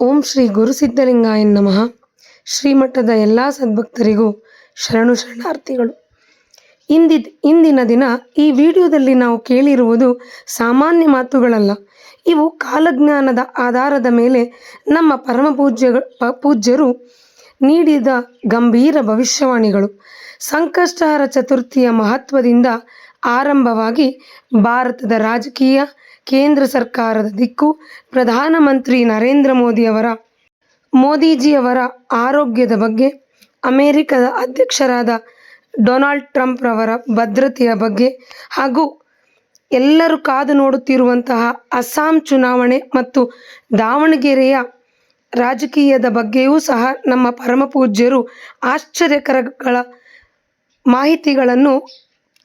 ಓಂ ಶ್ರೀ ಗುರುಸಿದ್ಧಲಿಂಗಾಯ ನಮಃ. ಶ್ರೀಮಠದ ಎಲ್ಲ ಸದ್ಭಕ್ತರಿಗೂ ಶರಣಾರ್ಥಿಗಳು. ಇಂದಿನ ದಿನ ಈ ವಿಡಿಯೋದಲ್ಲಿ ನಾವು ಕೇಳಿರುವುದು ಸಾಮಾನ್ಯ ಮಾತುಗಳಲ್ಲ. ಇವು ಕಾಲಜ್ಞಾನದ ಆಧಾರದ ಮೇಲೆ ನಮ್ಮ ಪೂಜ್ಯರು ನೀಡಿದ ಗಂಭೀರ ಭವಿಷ್ಯವಾಣಿಗಳು. ಸಂಕಷ್ಟಹರ ಚತುರ್ಥಿಯ ಮಹತ್ವದಿಂದ ಆರಂಭವಾಗಿ ಭಾರತದ ರಾಜಕೀಯ, ಕೇಂದ್ರ ಸರ್ಕಾರದ ದಿಕ್ಕು, ಪ್ರಧಾನಮಂತ್ರಿ ನರೇಂದ್ರ ಮೋದಿಜಿಯವರ ಆರೋಗ್ಯದ ಬಗ್ಗೆ, ಅಮೆರಿಕದ ಅಧ್ಯಕ್ಷರಾದ ಡೊನಾಲ್ಡ್ ಟ್ರಂಪ್ ರವರ ಭದ್ರತೆಯ ಬಗ್ಗೆ ಹಾಗೂ ಎಲ್ಲರೂ ಕಾದು ನೋಡುತ್ತಿರುವಂತಹ ಅಸ್ಸಾಂ ಚುನಾವಣೆ ಮತ್ತು ದಾವಣಗೆರೆಯ ರಾಜಕೀಯದ ಬಗ್ಗೆಯೂ ಸಹ ನಮ್ಮ ಪರಮಪೂಜ್ಯರು ಆಶ್ಚರ್ಯಕರಗಳ ಮಾಹಿತಿಗಳನ್ನು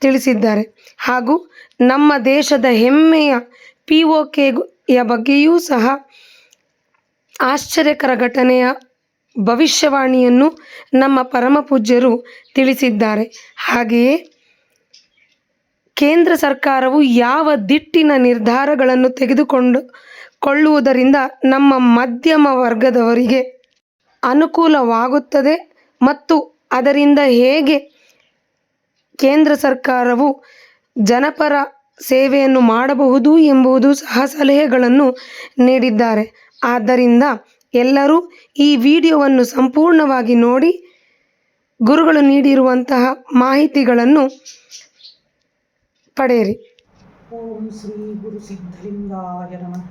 ತಿಳಿಸಿದ್ದಾರೆ. ಹಾಗೂ ನಮ್ಮ ದೇಶದ ಹೆಮ್ಮೆಯ POKಯ ಬಗ್ಗೆಯೂ ಸಹ ಆಶ್ಚರ್ಯಕರ ಘಟನೆಯ ಭವಿಷ್ಯವಾಣಿಯನ್ನು ನಮ್ಮ ಪರಮಪೂಜ್ಯರು ತಿಳಿಸಿದ್ದಾರೆ. ಹಾಗೆಯೇ ಕೇಂದ್ರ ಸರ್ಕಾರವು ಯಾವ ದಿಟ್ಟಿನ ನಿರ್ಧಾರಗಳನ್ನು ತೆಗೆದುಕೊಳ್ಳುವುದರಿಂದ ನಮ್ಮ ಮಧ್ಯಮ ವರ್ಗದವರಿಗೆ ಅನುಕೂಲವಾಗುತ್ತದೆ ಮತ್ತು ಅದರಿಂದ ಹೇಗೆ ಕೇಂದ್ರ ಸರ್ಕಾರವು ಜನಪರ ಸೇವೆಯನ್ನು ಮಾಡಬಹುದು ಎಂಬುದು ಸಹ ಸಲಹೆಗಳನ್ನು ನೀಡಿದ್ದಾರೆ. ಆದ್ದರಿಂದ ಎಲ್ಲರೂ ಈ ವಿಡಿಯೋವನ್ನು ಸಂಪೂರ್ಣವಾಗಿ ನೋಡಿ ಗುರುಗಳು ನೀಡಿರುವಂತಹ ಮಾಹಿತಿಗಳನ್ನು ಪಡೆಯಿರಿ. ಓಂ ಶ್ರೀ ಗುರು ಸಿದ್ಧಲಿಂಗಾಯ ನಮಃ.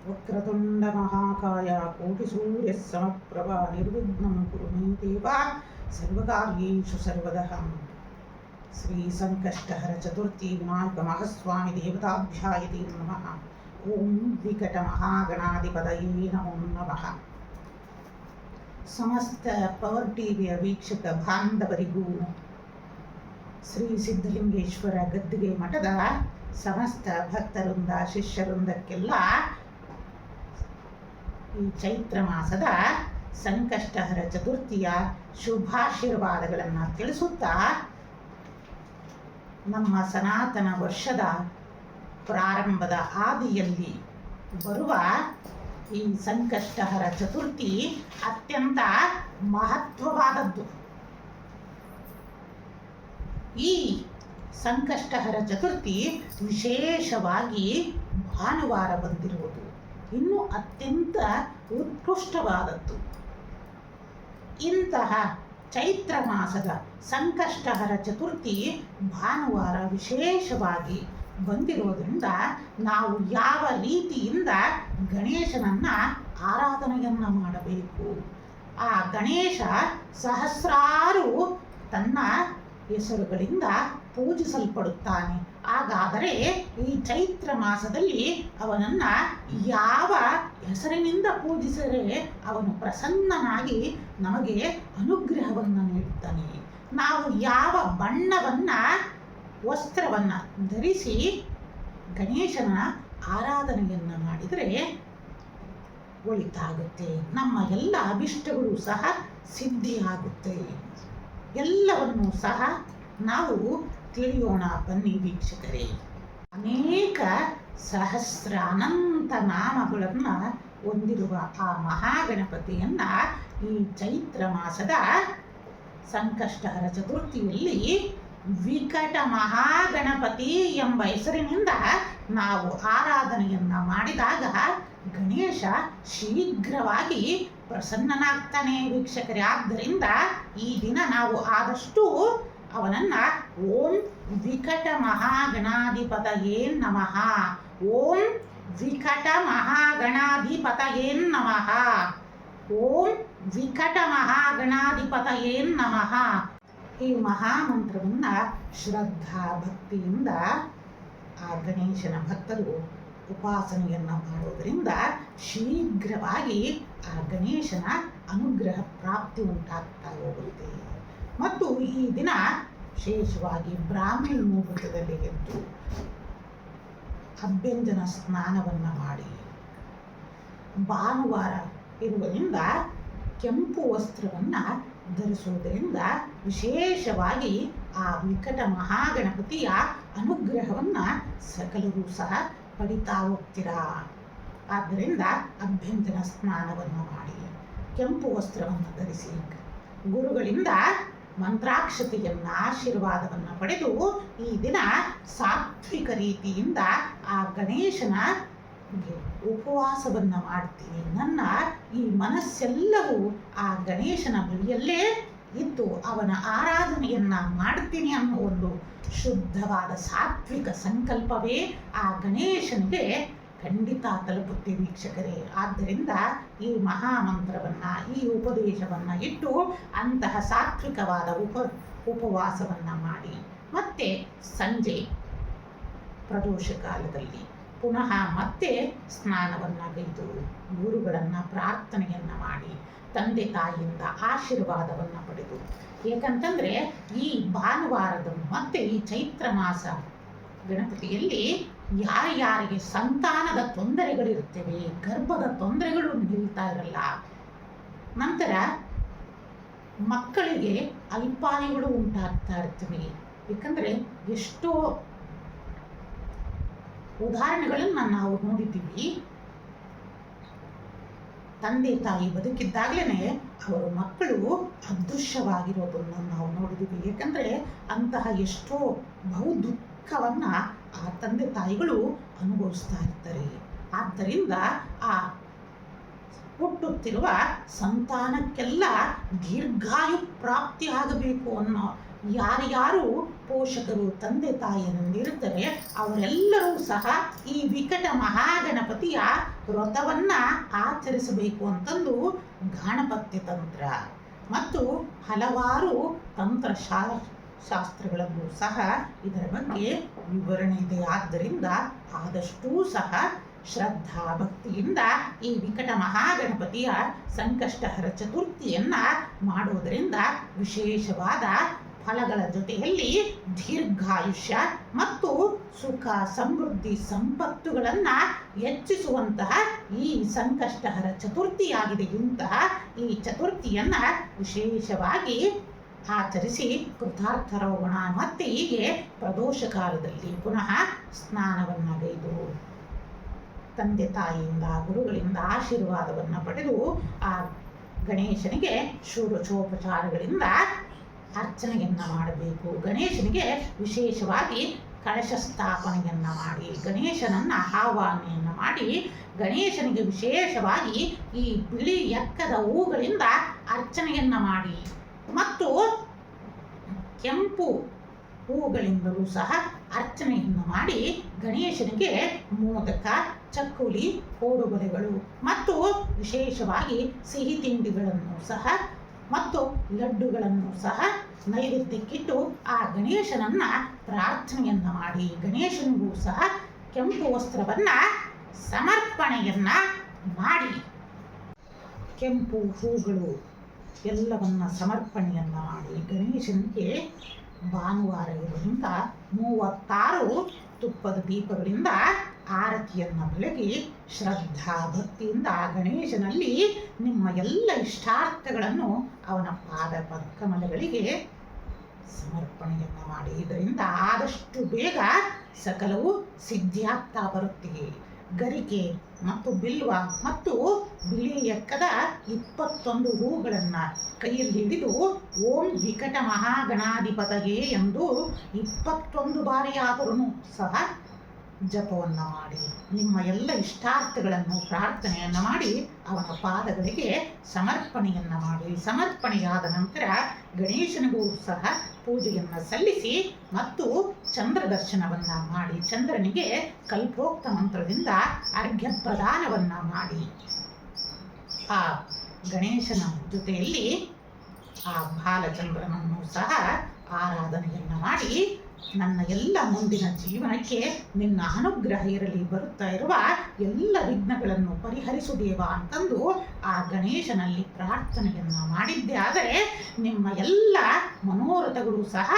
ವಕ್ರತುಂಡ ಮಹಾಕಾಯ ಕೋಟಿ ಸೂರ್ಯ ಸಮಪ್ರಭ ನಿರ್ವಿಘ್ನಂ ಕುರು ಮೇ ದೇವ ಸರ್ವಕಾರ್ಯೇಷು ಸರ್ವದಃ. ಶ್ರೀ ಸಂಕಷ್ಟಹರ ಚತುರ್ಥಿ ವಿನಾಯಕ ಮಹಾಸ್ವಾಮಿ ದೇವತಾಭ್ಯಾಯತೆ ನಮಃ. ಓಂ ವಿಕಟ ಮಹಾಗಣಾಧಿಪತಯೇ ನಮೋ ನಮಃ. ಸಮಸ್ತ ಪವರ್ ಟಿವಿಯ ವೀಕ್ಷಕ ಬಾಂಧವರಿಗೂ ಶ್ರೀ ಸಿದ್ಧಲಿಂಗೇಶ್ವರ ಗದ್ದಿಗೆ ಮಠದ ಸಮಸ್ತ ಭಕ್ತರಿಂದ ಶಿಷ್ಯವೃಂದಕ್ಕೆಲ್ಲ ಈ ಚೈತ್ರ ಮಾಸದ ಸಂಕಷ್ಟಹರ ಚತುರ್ಥಿಯ ಶುಭಾಶೀರ್ವಾದಗಳನ್ನು ತಿಳಿಸುತ್ತಾ, ನಮ್ಮ ಸನಾತನ ವರ್ಷದ ಪ್ರಾರಂಭದ ಆದಿಯಲ್ಲಿ ಬರುವ ಈ ಸಂಕಷ್ಟಹರ ಚತುರ್ಥಿ ಅತ್ಯಂತ ಮಹತ್ವವಾದದ್ದು. ಈ ಸಂಕಷ್ಟಹರ ಚತುರ್ಥಿ ವಿಶೇಷವಾಗಿ ಭಾನುವಾರ ಬಂದಿರುವುದು ಇನ್ನೂ ಅತ್ಯಂತ ಉತ್ಕೃಷ್ಟವಾದದ್ದು. ಇಂತಹ ಚೈತ್ರ ಮಾಸದ ಸಂಕಷ್ಟಹರ ಚತುರ್ಥಿ ಭಾನುವಾರ ವಿಶೇಷವಾಗಿ ಬಂದಿರುವುದರಿಂದ ನಾವು ಯಾವ ರೀತಿಯಿಂದ ಗಣೇಶನನ್ನ ಆರಾಧನೆಯನ್ನು ಮಾಡಬೇಕು. ಆ ಗಣೇಶ ಸಹಸ್ರಾರು ತನ್ನ ಹೆಸರುಗಳಿಂದ ಪೂಜಿಸಲ್ಪಡುತ್ತಾನೆ. ಹಾಗಾದರೆ ಈ ಚೈತ್ರ ಮಾಸದಲ್ಲಿ ಅವನನ್ನ ಯಾವ ಹೆಸರಿನಿಂದ ಪೂಜಿಸಿದರೆ ಅವನು ಪ್ರಸನ್ನನಾಗಿ ನಮಗೆ ಅನುಗ್ರಹವನ್ನು ನೀಡುತ್ತಾನೆ. ನಾವು ಯಾವ ಬಣ್ಣವನ್ನ ವಸ್ತ್ರವನ್ನ ಧರಿಸಿ ಗಣೇಶನ ಆರಾಧನೆಯನ್ನ ಮಾಡಿದರೆ ಒಳಿತಾಗುತ್ತೆ, ನಮ್ಮ ಎಲ್ಲ ಅಭಿಷ್ಟಗಳು ಸಹ ಸಿದ್ಧಿಯಾಗುತ್ತೆ. ಎಲ್ಲವನ್ನೂ ಸಹ ನಾವು ತಿಳಿಯೋಣ ಬನ್ನಿ ವೀಕ್ಷಕರೇ. ಅನೇಕ ಸಹಸ್ರ ಅನಂತ ನಾಮಗಳನ್ನು ಹೊಂದಿರುವ ಆ ಮಹಾಗಣಪತಿಯನ್ನ ಈ ಚೈತ್ರ ಮಾಸದ ಸಂಕಷ್ಟಹರ ಚತುರ್ಥಿಯಲ್ಲಿ ವಿಕಟ ಮಹಾಗಣಪತಿ ಎಂಬ ಹೆಸರಿನಿಂದ ನಾವು ಆರಾಧನೆಯನ್ನ ಮಾಡಿದಾಗ ಗಣೇಶ ಶೀಘ್ರವಾಗಿ ಪ್ರಸನ್ನನಾಗ್ತಾನೆ ವೀಕ್ಷಕರೇ. ಆದ್ದರಿಂದ ಈ ದಿನ ನಾವು ಆದಷ್ಟು ಅವನನ್ನ ಓಂ ವಿಕಟ ಮಹಾಗಣಾಧಿಪತಯೇ ನಮಃ, ಓಂ ವಿಕಟ ಮಹಾಗಣಾಧಿಪತಯೇ ನಮಃ, ಓಂ ವಿಕಟ ಮಹಾಗಣಾಧಿಪತಯೇ ನಮಃ. ಈ ಮಹಾಮಂತ್ರವನ್ನ ಶ್ರದ್ಧಾ ಭಕ್ತಿಯಿಂದ ಆ ಗಣೇಶನ ಭಕ್ತರು ಉಪಾಸನೆಯನ್ನು ಮಾಡೋದರಿಂದ ಶೀಘ್ರವಾಗಿ ಆ ಗಣೇಶನ ಅನುಗ್ರಹ ಪ್ರಾಪ್ತಿ ಉಂಟಾಗ್ತಾ ಹೋಗುತ್ತೆ. ಮತ್ತು ಈ ದಿನ ವಿಶೇಷವಾಗಿ ಬ್ರಾಹ್ಮಿ ಮುಹೂರ್ತದಲ್ಲಿ ಎದ್ದು ಅಭ್ಯಂಜನ ಸ್ನಾನವನ್ನು ಮಾಡಿ, ಭಾನುವಾರ ಇರುವುದರಿಂದ ಕೆಂಪು ವಸ್ತ್ರವನ್ನು ಧರಿಸುವುದರಿಂದ ವಿಶೇಷವಾಗಿ ಆ ವಿಕಟ ಮಹಾಗಣಪತಿಯ ಅನುಗ್ರಹವನ್ನು ಸಕಲರೂ ಸಹ ಪಡಿತಾ ಹೋಗ್ತೀರಾ. ಆದ್ದರಿಂದ ಅಭ್ಯಂಜನ ಸ್ನಾನವನ್ನು ಮಾಡಿ ಕೆಂಪು ವಸ್ತ್ರವನ್ನು ಧರಿಸಿ ಗುರುಗಳಿಂದ ಮಂತ್ರಾಕ್ಷತೆಯನ್ನು ಆಶೀರ್ವಾದವನ್ನು ಪಡೆದು ಈ ದಿನ ಸಾತ್ವಿಕ ರೀತಿಯಿಂದ ಆ ಗಣೇಶನ ಉಪವಾಸವನ್ನು ಮಾಡ್ತೀನಿ. ನನ್ನ ಈ ಮನಸ್ಸೆಲ್ಲವೂ ಆ ಗಣೇಶನ ಬಳಿಯಲ್ಲೇ ಇದ್ದು ಅವನ ಆರಾಧನೆಯನ್ನ ಮಾಡ್ತೀನಿ ಅನ್ನೋ ಒಂದು ಶುದ್ಧವಾದ ಸಾತ್ವಿಕ ಸಂಕಲ್ಪವೇ ಆ ಗಣೇಶನಿಗೆ ಖಂಡಿತ ತಲುಪುತ್ತೆ ವೀಕ್ಷಕರೇ. ಆದ್ದರಿಂದ ಈ ಮಹಾಮಂತ್ರವನ್ನು ಈ ಉಪದೇಶವನ್ನು ಇಟ್ಟು ಅಂತಹ ಸಾತ್ವಿಕವಾದ ಉಪವಾಸವನ್ನು ಮಾಡಿ ಮತ್ತೆ ಸಂಜೆ ಪ್ರದೋಷ ಕಾಲದಲ್ಲಿ ಪುನಃ ಮತ್ತೆ ಸ್ನಾನವನ್ನು ಗೈದು ಗುರುಗಳನ್ನು ಪ್ರಾರ್ಥನೆಯನ್ನು ಮಾಡಿ ತಂದೆ ತಾಯಿಯಿಂದ ಆಶೀರ್ವಾದವನ್ನು ಪಡೆದು, ಏಕೆಂತಂದರೆ ಈ ಭಾನುವಾರದ ಮತ್ತೆ ಈ ಚೈತ್ರ ಮಾಸ ಗಣಪತಿಯಲ್ಲಿ ಯಾರ್ಯಾರಿಗೆ ಸಂತಾನದ ತೊಂದರೆಗಳಿರುತ್ತವೆ, ಗರ್ಭದ ತೊಂದರೆಗಳು ನಿಲ್ತಾ ಇರಲ್ಲ, ನಂತರ ಮಕ್ಕಳಿಗೆ ಅಲ್ಪಾಯುಗಳು ಉಂಟಾಗ್ತಾ ಇರ್ತವೆ. ಏಕೆಂದರೆ ಎಷ್ಟೋ ಉದಾಹರಣೆಗಳನ್ನು ನಾವು ನೋಡಿದ್ದೀವಿ. ತಂದೆ ತಾಯಿ ಬದುಕಿದ್ದಾಗಲೇ ಅವರ ಮಕ್ಕಳು ಅದೃಶ್ಯವಾಗಿರೋದನ್ನು ನಾವು ನೋಡಿದ್ದೀವಿ. ಏಕೆಂದರೆ ಅಂತಹ ಎಷ್ಟೋ ಬಹು ದುಃಖವನ್ನು ಆ ತಂದೆ ತಾಯಿಗಳು ಅನುಭವಿಸ್ತಾ ಇರ್ತಾರೆ. ಆದ್ದರಿಂದ ಆ ಹುಟ್ಟುತ್ತಿರುವ ಸಂತಾನಕ್ಕೆಲ್ಲ ದೀರ್ಘಾಯು ಪ್ರಾಪ್ತಿಯಾಗಬೇಕು ಅನ್ನೋ ಯಾರ್ಯಾರು ಪೋಷಕರು ತಂದೆ ತಾಯಿಯಂದಿರುತ್ತಾರೆ ಅವರೆಲ್ಲರೂ ಸಹ ಈ ವಿಕಟ ಮಹಾಗಣಪತಿಯ ವ್ರತವನ್ನು ಆಚರಿಸಬೇಕು ಅಂತಂದು ಗಾಣಪತ್ಯ ತಂತ್ರ ಮತ್ತು ಹಲವಾರು ತಂತ್ರ ಶಾಸ್ತ್ರಗಳಲ್ಲೂ ಸಹ ಇದರ ಬಗ್ಗೆ ವಿವರಣೆ ಇದೆ. ಆದ್ದರಿಂದ ಆದಷ್ಟೂ ಸಹ ಶ್ರದ್ಧಾ ಭಕ್ತಿಯಿಂದ ಈ ವಿಕಟ ಮಹಾಗಣಪತಿಯ ಸಂಕಷ್ಟಹರ ಚತುರ್ಥಿಯನ್ನು ಮಾಡೋದರಿಂದ ವಿಶೇಷವಾದ ಫಲಗಳ ಜೊತೆಯಲ್ಲಿ ದೀರ್ಘಾಯುಷ್ಯ ಮತ್ತು ಸುಖ ಸಮೃದ್ಧಿ ಸಂಪತ್ತುಗಳನ್ನು ಹೆಚ್ಚಿಸುವಂತಹ ಈ ಸಂಕಷ್ಟಹರ ಚತುರ್ಥಿಯಾಗಿದೆ. ಇಂತಹ ಈ ಚತುರ್ಥಿಯನ್ನು ವಿಶೇಷವಾಗಿ ಆಚರಿಸಿ ಕೃತಾರ್ಥರೋಗೋಣ. ಮತ್ತೆ ಹೀಗೆ ಪ್ರದೋಷ ಕಾಲದಲ್ಲಿ ಪುನಃ ಸ್ನಾನವನ್ನು ಗೈದು ತಂದೆ ತಾಯಿಯಿಂದ ಗುರುಗಳಿಂದ ಆಶೀರ್ವಾದವನ್ನು ಪಡೆದು ಆ ಗಣೇಶನಿಗೆ ಷೋಡಶೋಪಚಾರಗಳಿಂದ ಅರ್ಚನೆಯನ್ನು ಮಾಡಬೇಕು. ಗಣೇಶನಿಗೆ ವಿಶೇಷವಾಗಿ ಕಳಶ ಸ್ಥಾಪನೆಯನ್ನು ಮಾಡಿ ಗಣೇಶನನ್ನು ಆಹ್ವಾನೆಯನ್ನು ಮಾಡಿ ಗಣೇಶನಿಗೆ ವಿಶೇಷವಾಗಿ ಈ ಬಿಳಿ ಎಕ್ಕದ ಹೂಗಳಿಂದ ಅರ್ಚನೆಯನ್ನು ಮಾಡಿ ಮತ್ತು ಕೆಂಪು ಹೂಗಳಿಂದಲೂ ಸಹ ಅರ್ಚನೆಯನ್ನು ಮಾಡಿ ಗಣೇಶನಿಗೆ ಮೋದಕ, ಚಕ್ಕುಲಿ, ಕೋಡುಬಳೆಗಳು ಮತ್ತು ವಿಶೇಷವಾಗಿ ಸಿಹಿ ತಿಂಡಿಗಳನ್ನು ಸಹ ಮತ್ತು ಲಡ್ಡುಗಳನ್ನು ಸಹ ನೈವೇದ್ಯಕ್ಕಿಟ್ಟು ಆ ಗಣೇಶನನ್ನ ಪ್ರಾರ್ಥನೆಯನ್ನು ಮಾಡಿ ಗಣೇಶನಿಗೂ ಸಹ ಕೆಂಪು ವಸ್ತ್ರವನ್ನು ಸಮರ್ಪಣೆಯನ್ನು ಮಾಡಿ ಕೆಂಪು ಹೂಗಳು ಎಲ್ಲವನ್ನ ಸಮರ್ಪಣೆಯನ್ನು ಮಾಡಿ ಗಣೇಶನಿಗೆ ಭಾನುವಾರ ಇರುವುದರಿಂದ 36 ತುಪ್ಪದ ದೀಪಗಳಿಂದ ಆರತಿಯನ್ನು ಬೆಳಗಿ ಶ್ರದ್ಧಾ ಭಕ್ತಿಯಿಂದ ಗಣೇಶನಲ್ಲಿ ನಿಮ್ಮ ಎಲ್ಲ ಇಷ್ಟಾರ್ಥಗಳನ್ನು ಅವನ ಪಾದ ಕಮಲಗಳಿಗೆ ಸಮರ್ಪಣೆಯನ್ನು ಮಾಡಿ. ಇದರಿಂದ ಆದಷ್ಟು ಬೇಗ ಸಕಲವು ಸಿದ್ಧಿಯಾಗ್ತಾ ಬರುತ್ತಿವೆ. ಗರಿಕೆ ಮತ್ತು ಬಿಲ್ವ ಮತ್ತು ಬಿಳಿ ಎಕ್ಕದ 21 ಹೂಗಳನ್ನು ಕೈಯಲ್ಲಿ ಹಿಡಿದು ಓಂ ವಿಕಟ ಮಹಾಗಣಾಧಿಪತಗೆ ಎಂದು 21 ಬಾರಿಯಾದರೂ ಸಹ ಜಪವನ್ನು ಮಾಡಿ ನಿಮ್ಮ ಎಲ್ಲ ಇಷ್ಟಾರ್ಥಗಳನ್ನು ಪ್ರಾರ್ಥನೆಯನ್ನು ಮಾಡಿ ಅವನ ಪಾದಗಳಿಗೆ ಸಮರ್ಪಣೆಯನ್ನು ಮಾಡಿ ಸಮರ್ಪಣೆಯಾದ ನಂತರ ಗಣೇಶನಿಗೂ ಸಹ ಪೂಜೆಯನ್ನು ಸಲ್ಲಿಸಿ ಮತ್ತು ಚಂದ್ರ ದರ್ಶನವನ್ನು ಮಾಡಿ ಚಂದ್ರನಿಗೆ ಕಲ್ಪೋಕ್ತ ಮಂತ್ರದಿಂದ ಅರ್ಘ್ಯ ಪ್ರದಾನವನ್ನು ಮಾಡಿ ಆ ಗಣೇಶನ ಜೊತೆಯಲ್ಲಿ ಆ ಬಾಲಚಂದ್ರನನ್ನು ಸಹ ಆರಾಧನೆಯನ್ನು ಮಾಡಿ ನನ್ನ ಎಲ್ಲ ಮುಂದಿನ ಜೀವನಕ್ಕೆ ನಿನ್ನ ಅನುಗ್ರಹ ಇರಲಿ, ಬರುತ್ತಾ ಇರುವ ಎಲ್ಲ ವಿಘ್ನಗಳನ್ನು ಪರಿಹರಿಸು ದೇವ ಅಂತಂದು ಆ ಗಣೇಶನಲ್ಲಿ ಪ್ರಾರ್ಥನೆಯನ್ನು ಮಾಡಿದ್ದೆ ಆದರೆ ನಿಮ್ಮ ಎಲ್ಲ ಮನೋರಥಗಳು ಸಹ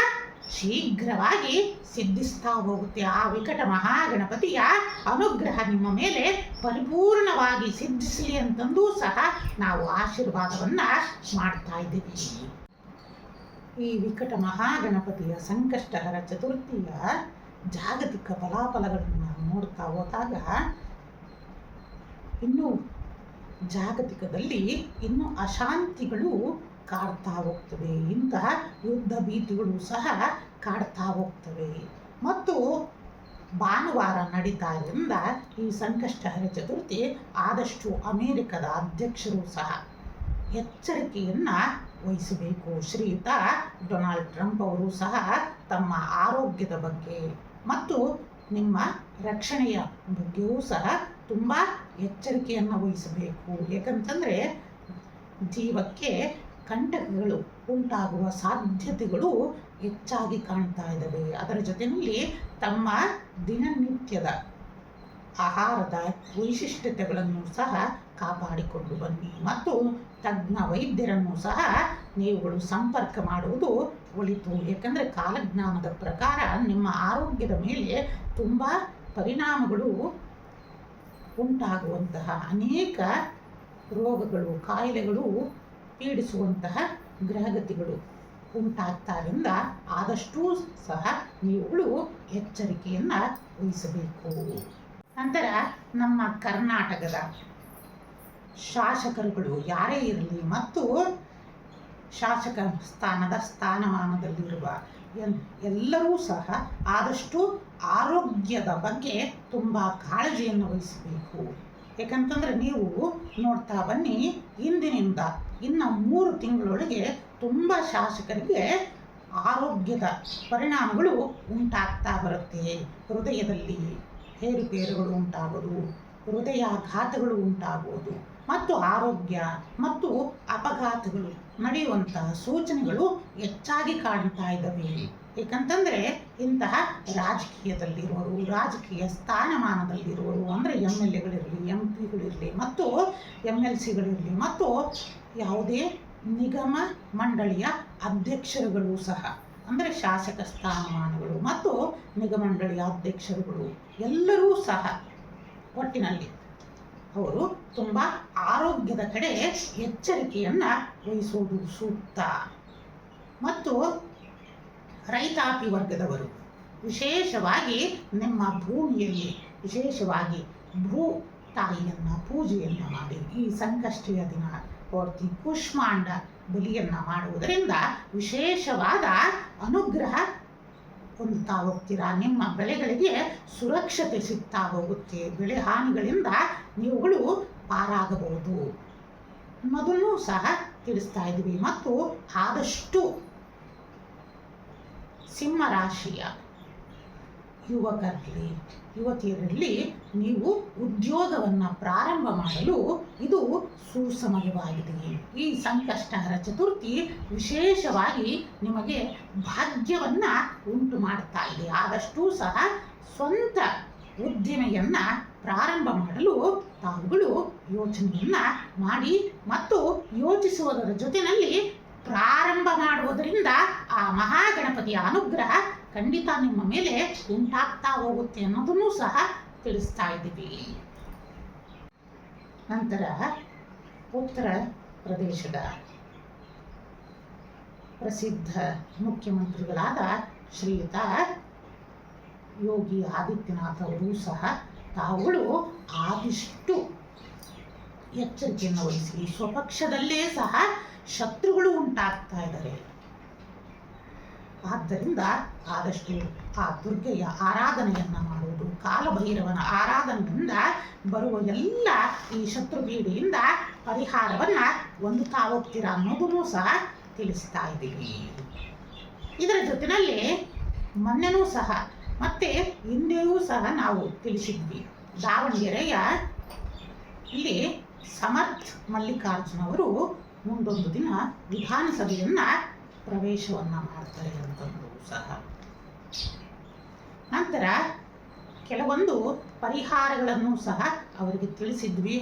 ಶೀಘ್ರವಾಗಿ ಸಿದ್ಧಿಸ್ತಾ ಹೋಗುತ್ತೆ. ಆ ವಿಕಟ ಮಹಾಗಣಪತಿಯ ಅನುಗ್ರಹ ನಿಮ್ಮ ಮೇಲೆ ಪರಿಪೂರ್ಣವಾಗಿ ಸಿದ್ಧಿಸಲಿ ಅಂತಂದು ಸಹ ನಾವು ಆಶೀರ್ವಾದವನ್ನು ಮಾಡ್ತಾ ಇದ್ದೀವಿ. ಈ ವಿಕಟ ಮಹಾಗಣಪತಿಯ ಸಂಕಷ್ಟಹರ ಚತುರ್ಥಿಯ ಜಾಗತಿಕ ಫಲಾಫಲಗಳನ್ನು ನೋಡ್ತಾ ಹೋದಾಗ ಇನ್ನೂ ಜಾಗತಿಕದಲ್ಲಿ ಇನ್ನೂ ಅಶಾಂತಿಗಳು ಕಾಡ್ತಾ ಹೋಗ್ತವೆ. ಇಂತಹ ಯುದ್ಧ ಭೀತಿಗಳು ಸಹ ಕಾಡ್ತಾ ಹೋಗ್ತವೆ. ಮತ್ತು ಭಾನುವಾರ ನಡೀತಾ ಇದ್ದರಿಂದ ಈ ಸಂಕಷ್ಟಹರ ಚತುರ್ಥಿ ಆದಷ್ಟು ಅಮೇರಿಕದ ಅಧ್ಯಕ್ಷರು ಸಹ ಎಚ್ಚರಿಕೆಯನ್ನು ವಹಿಸಬೇಕು. ಶ್ರೀಯುತ ಡೊನಾಲ್ಡ್ ಟ್ರಂಪ್ ಅವರು ಸಹ ತಮ್ಮ ಆರೋಗ್ಯದ ಬಗ್ಗೆ ಮತ್ತು ನಿಮ್ಮ ರಕ್ಷಣೆಯ ಬಗ್ಗೆಯೂ ಸಹ ತುಂಬ ಎಚ್ಚರಿಕೆಯನ್ನು ವಹಿಸಬೇಕು. ಏಕೆಂತಂದರೆ ಜೀವಕ್ಕೆ ಕಂಟಕಗಳು ಉಂಟಾಗುವ ಸಾಧ್ಯತೆಗಳು ಹೆಚ್ಚಾಗಿ ಕಾಣ್ತಾ ಇದ್ದಾವೆ. ಅದರ ಜೊತೆಯಲ್ಲಿ ತಮ್ಮ ದಿನನಿತ್ಯದ ಆಹಾರದ ವೈಶಿಷ್ಟ್ಯತೆಗಳನ್ನು ಸಹ ಕಾಪಾಡಿಕೊಂಡು ಬನ್ನಿ ಮತ್ತು ತಜ್ಞ ವೈದ್ಯರನ್ನು ಸಹ ನೀವುಗಳು ಸಂಪರ್ಕ ಮಾಡುವುದು ಒಳಿತು. ಏಕೆಂದರೆ ಕಾಲಜ್ಞಾನದ ಪ್ರಕಾರ ನಿಮ್ಮ ಆರೋಗ್ಯದ ಮೇಲೆ ತುಂಬ ಪರಿಣಾಮಗಳು ಉಂಟಾಗುವಂತಹ ಅನೇಕ ರೋಗಗಳು, ಕಾಯಿಲೆಗಳು ಪೀಡಿಸುವಂತಹ ಗ್ರಹಗತಿಗಳು ಉಂಟಾಗ್ತಾರಿಂದ ಆದಷ್ಟೂ ಸಹ ನೀವುಗಳು ಎಚ್ಚರಿಕೆಯನ್ನು ವಹಿಸಬೇಕು. ನಂತರ ನಮ್ಮ ಕರ್ನಾಟಕದ ಶಾಸಕರುಗಳು ಯಾರೇ ಇರಲಿ ಮತ್ತು ಶಾಸಕ ಸ್ಥಾನಮಾನದಲ್ಲಿರುವ ಎಲ್ಲರೂ ಸಹ ಆದಷ್ಟು ಆರೋಗ್ಯದ ಬಗ್ಗೆ ತುಂಬ ಕಾಳಜಿಯನ್ನು ವಹಿಸಬೇಕು. ಏಕೆಂತಂದರೆ ನೀವು ನೋಡ್ತಾ ಬನ್ನಿ, ಇಂದಿನಿಂದ ಇನ್ನು 3 ತಿಂಗಳೊಳಗೆ ತುಂಬ ಶಾಸಕರಿಗೆ ಆರೋಗ್ಯದ ಪರಿಣಾಮಗಳು ಉಂಟಾಗ್ತಾ ಬರುತ್ತೆ. ಹೃದಯದಲ್ಲಿ ಏರುಪೇರುಗಳು ಉಂಟಾಗೋದು, ಹೃದಯಾಘಾತಗಳು ಉಂಟಾಗುವುದು ಮತ್ತು ಆರೋಗ್ಯ ಮತ್ತು ಅಪಘಾತಗಳು ನಡೆಯುವಂತಹ ಸೂಚನೆಗಳು ಹೆಚ್ಚಾಗಿ ಕಾಣ್ತಾ ಇದ್ದಾವೆ. ಏಕೆಂತಂದರೆ ಇಂತಹ ರಾಜಕೀಯದಲ್ಲಿರುವವರು, ರಾಜಕೀಯ ಸ್ಥಾನಮಾನದಲ್ಲಿರುವವರು ಅಂದರೆ MLAಗಳಿರಲಿ, MP ಗಳಿರಲಿ ಮತ್ತು MLCಗಳಿರಲಿ ಮತ್ತು ಯಾವುದೇ ನಿಗಮ ಮಂಡಳಿಯ ಅಧ್ಯಕ್ಷರುಗಳು ಸಹ ಅಂದರೆ ಶಾಸಕ ಸ್ಥಾನಮಾನಗಳು ಮತ್ತು ನಿಗಮಂಡಳಿಯ ಅಧ್ಯಕ್ಷರುಗಳು ಎಲ್ಲರೂ ಸಹ ಒಟ್ಟಿನಲ್ಲಿ ಅವರು ತುಂಬ ಆರೋಗ್ಯದ ಕಡೆ ಎಚ್ಚರಿಕೆಯನ್ನು ವಹಿಸುವುದು ಸೂಕ್ತ. ಮತ್ತು ರೈತಾಪಿ ವರ್ಗದವರು ವಿಶೇಷವಾಗಿ ನಿಮ್ಮ ಭೂಮಿಯಲ್ಲಿ ವಿಶೇಷವಾಗಿ ಭೂ ತಾಯಿಯನ್ನು ಪೂಜೆಯನ್ನು ಮಾಡಿ ಈ ಸಂಕಷ್ಟದ ದಿನ ಪೂರ್ತಿ ಕೂಷ್ಮಾಂಡ ಬಲಿಯನ್ನು ಮಾಡುವುದರಿಂದ ವಿಶೇಷವಾದ ಅನುಗ್ರಹ ಹೊಂದುತ್ತಾ ಹೋಗ್ತೀರಾ. ನಿಮ್ಮ ಬೆಳೆಗಳಿಗೆ ಸುರಕ್ಷತೆ ಸಿಗ್ತಾ ಹೋಗುತ್ತೆ. ಬೆಳೆ ಹಾನಿಗಳಿಂದ ನೀವುಗಳು ಪಾರಾಗಬಹುದು ಅನ್ನೋದನ್ನು ಸಹ ತಿಳಿಸ್ತಾ ಇದ್ದೀವಿ. ಮತ್ತು ಆದಷ್ಟು ಸಿಂಹರಾಶಿಯ ಯುವಕರಲ್ಲಿ, ಯುವತಿಯರಲ್ಲಿ ನೀವು ಉದ್ಯೋಗವನ್ನು ಪ್ರಾರಂಭ ಮಾಡಲು ಇದು ಸುಸಮಯವಾಗಿದೆ. ಈ ಸಂಕಷ್ಟಹರ ಚತುರ್ಥಿ ವಿಶೇಷವಾಗಿ ನಿಮಗೆ ಭಾಗ್ಯವನ್ನು ಉಂಟು ಮಾಡ್ತಾ ಇದೆ. ಆದಷ್ಟು ಸಹ ಸ್ವಂತ ಉದ್ದಿಮೆಯನ್ನು ಪ್ರಾರಂಭ ಮಾಡಲು ತಾವುಗಳು ಯೋಚನೆಯನ್ನು ಮಾಡಿ ಮತ್ತು ಯೋಚಿಸುವುದರ ಜೊತೆಯಲ್ಲಿ ಪ್ರಾರಂಭ ಮಾಡುವುದರಿಂದ ಆ ಮಹಾಗಣಪತಿಯ ಅನುಗ್ರಹ ಖಂಡಿತ ನಿಮ್ಮ ಮೇಲೆ ಉಂಟಾಗ್ತಾ ಹೋಗುತ್ತೆ ಅನ್ನೋದನ್ನು ಸಹ ತಿಳಿಸ್ತಾ ಇದ್ದೀವಿ. ನಂತರ ಉತ್ತರ ಪ್ರದೇಶದ ಪ್ರಸಿದ್ಧ ಮುಖ್ಯಮಂತ್ರಿಗಳಾದ ಶ್ರೀಯುತ ಯೋಗಿ ಆದಿತ್ಯನಾಥ್ ಅವರು ಸಹ ತಾವುಗಳು ಆದಷ್ಟು ಎಚ್ಚರಿಕೆಯನ್ನು ವಹಿಸಿ, ಸ್ವಪಕ್ಷದಲ್ಲೇ ಸಹ ಶತ್ರುಗಳು ಉಂಟಾಗ್ತಾ ಇದ್ದಾರೆ. ಆದ್ದರಿಂದ ಆದಷ್ಟು ಆ ದುರ್ಗೆಯ ಆರಾಧನೆಯನ್ನು ಮಾಡುವುದು, ಕಾಲಭೈರವನ ಆರಾಧನೆಯಿಂದ ಬರುವ ಎಲ್ಲ ಈ ಶತ್ರುಪೀಡೆಯಿಂದ ಪರಿಹಾರವನ್ನು ಹೊಂದುತ್ತಾ ಹೋಗ್ತೀರಾ ಅನ್ನೋದನ್ನು ಸಹ ತಿಳಿಸ್ತಾ ಇದ್ದೀವಿ. ಇದರ ಜೊತೆಯಲ್ಲಿ ಮೊನ್ನೆನೂ ಸಹ ಮತ್ತೆ ಹಿಂದೆಯೂ ಸಹ ನಾವು ತಿಳಿಸಿದ್ವಿ, ದಾವಣಗೆರೆಯ ಇಲ್ಲಿ ಸಮರ್ಥ್ ಮಲ್ಲಿಕಾರ್ಜುನ್ ಅವರು ಮುಂದೊಂದು ದಿನ ವಿಧಾನಸಭೆಯನ್ನು ಪ್ರವೇಶವನ್ನು ಮಾಡ್ತಾರೆ ಅಂತಂದು ಸಹ. ನಂತರ ಕೆಲವೊಂದು ಪರಿಹಾರಗಳನ್ನು ಸಹ ಅವರಿಗೆ ತಿಳಿಸಿದ್ವಿ.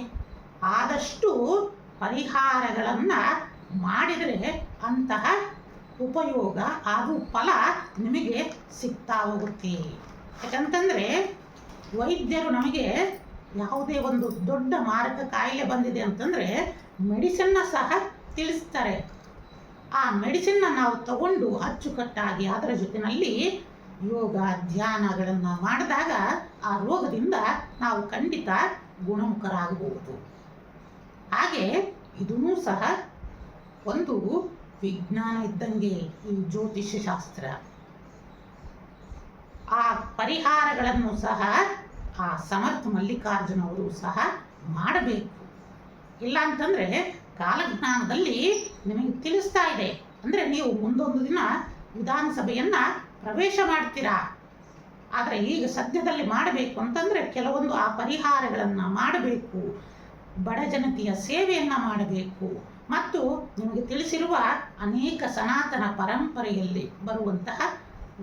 ಆದಷ್ಟು ಪರಿಹಾರಗಳನ್ನು ಮಾಡಿದರೆ ಅಂತಹ ಉಪಯೋಗ ಹಾಗೂ ಫಲ ನಿಮಗೆ ಸಿಗ್ತಾ ಹೋಗುತ್ತೆ. ಯಾಕಂತಂದರೆ ವೈದ್ಯರು ನಮಗೆ ಯಾವುದೇ ಒಂದು ದೊಡ್ಡ ಮಾರಕ ಕಾಯಿಲೆ ಬಂದಿದೆ ಅಂತಂದರೆ ಮೆಡಿಸಿನ್ನ ಸಹ ತಿಳಿಸ್ತಾರೆ. ಆ ಮೆಡಿಸಿನ್ನ ನಾವು ತಗೊಂಡು ಅಚ್ಚುಕಟ್ಟಾಗಿ ಅದರ ಜೊತೆಯಲ್ಲಿ ಯೋಗ ಧ್ಯಾನಗಳನ್ನು ಮಾಡಿದಾಗ ಆ ರೋಗದಿಂದ ನಾವು ಖಂಡಿತ ಗುಣಮುಖರಾಗಬಹುದು. ಹಾಗೆ ಇದೂ ಸಹ ಒಂದು ವಿಜ್ಞಾನ ಇದ್ದಂಗೆ ಈ ಜ್ಯೋತಿಷ್ಯ ಶಾಸ್ತ್ರ. ಆ ಪರಿಹಾರಗಳನ್ನು ಸಹ ಆ ಸಮರ್ಥ ಮಲ್ಲಿಕಾರ್ಜುನ ಅವರು ಸಹ ಮಾಡಬೇಕು. ಇಲ್ಲ ಅಂತಂದರೆ ಕಾಲಜ್ಞಾನದಲ್ಲಿ ನಿಮಗೆ ತಿಳಿಸ್ತಾ ಇದೆ. ಅಂದರೆ ನೀವು ಮುಂದೊಂದು ದಿನ ವಿಧಾನಸಭೆಯನ್ನು ಪ್ರವೇಶ ಮಾಡ್ತೀರಾ. ಆದರೆ ಈಗ ಸದ್ಯದಲ್ಲಿ ಮಾಡಬೇಕು ಅಂತಂದರೆ ಕೆಲವೊಂದು ಆ ಪರಿಹಾರಗಳನ್ನು ಮಾಡಬೇಕು, ಬಡ ಜನತೆಯ ಸೇವೆಯನ್ನು ಮಾಡಬೇಕು, ಮತ್ತು ನಿಮಗೆ ತಿಳಿಸಿರುವ ಅನೇಕ ಸನಾತನ ಪರಂಪರೆಯಲ್ಲಿ ಬರುವಂತಹ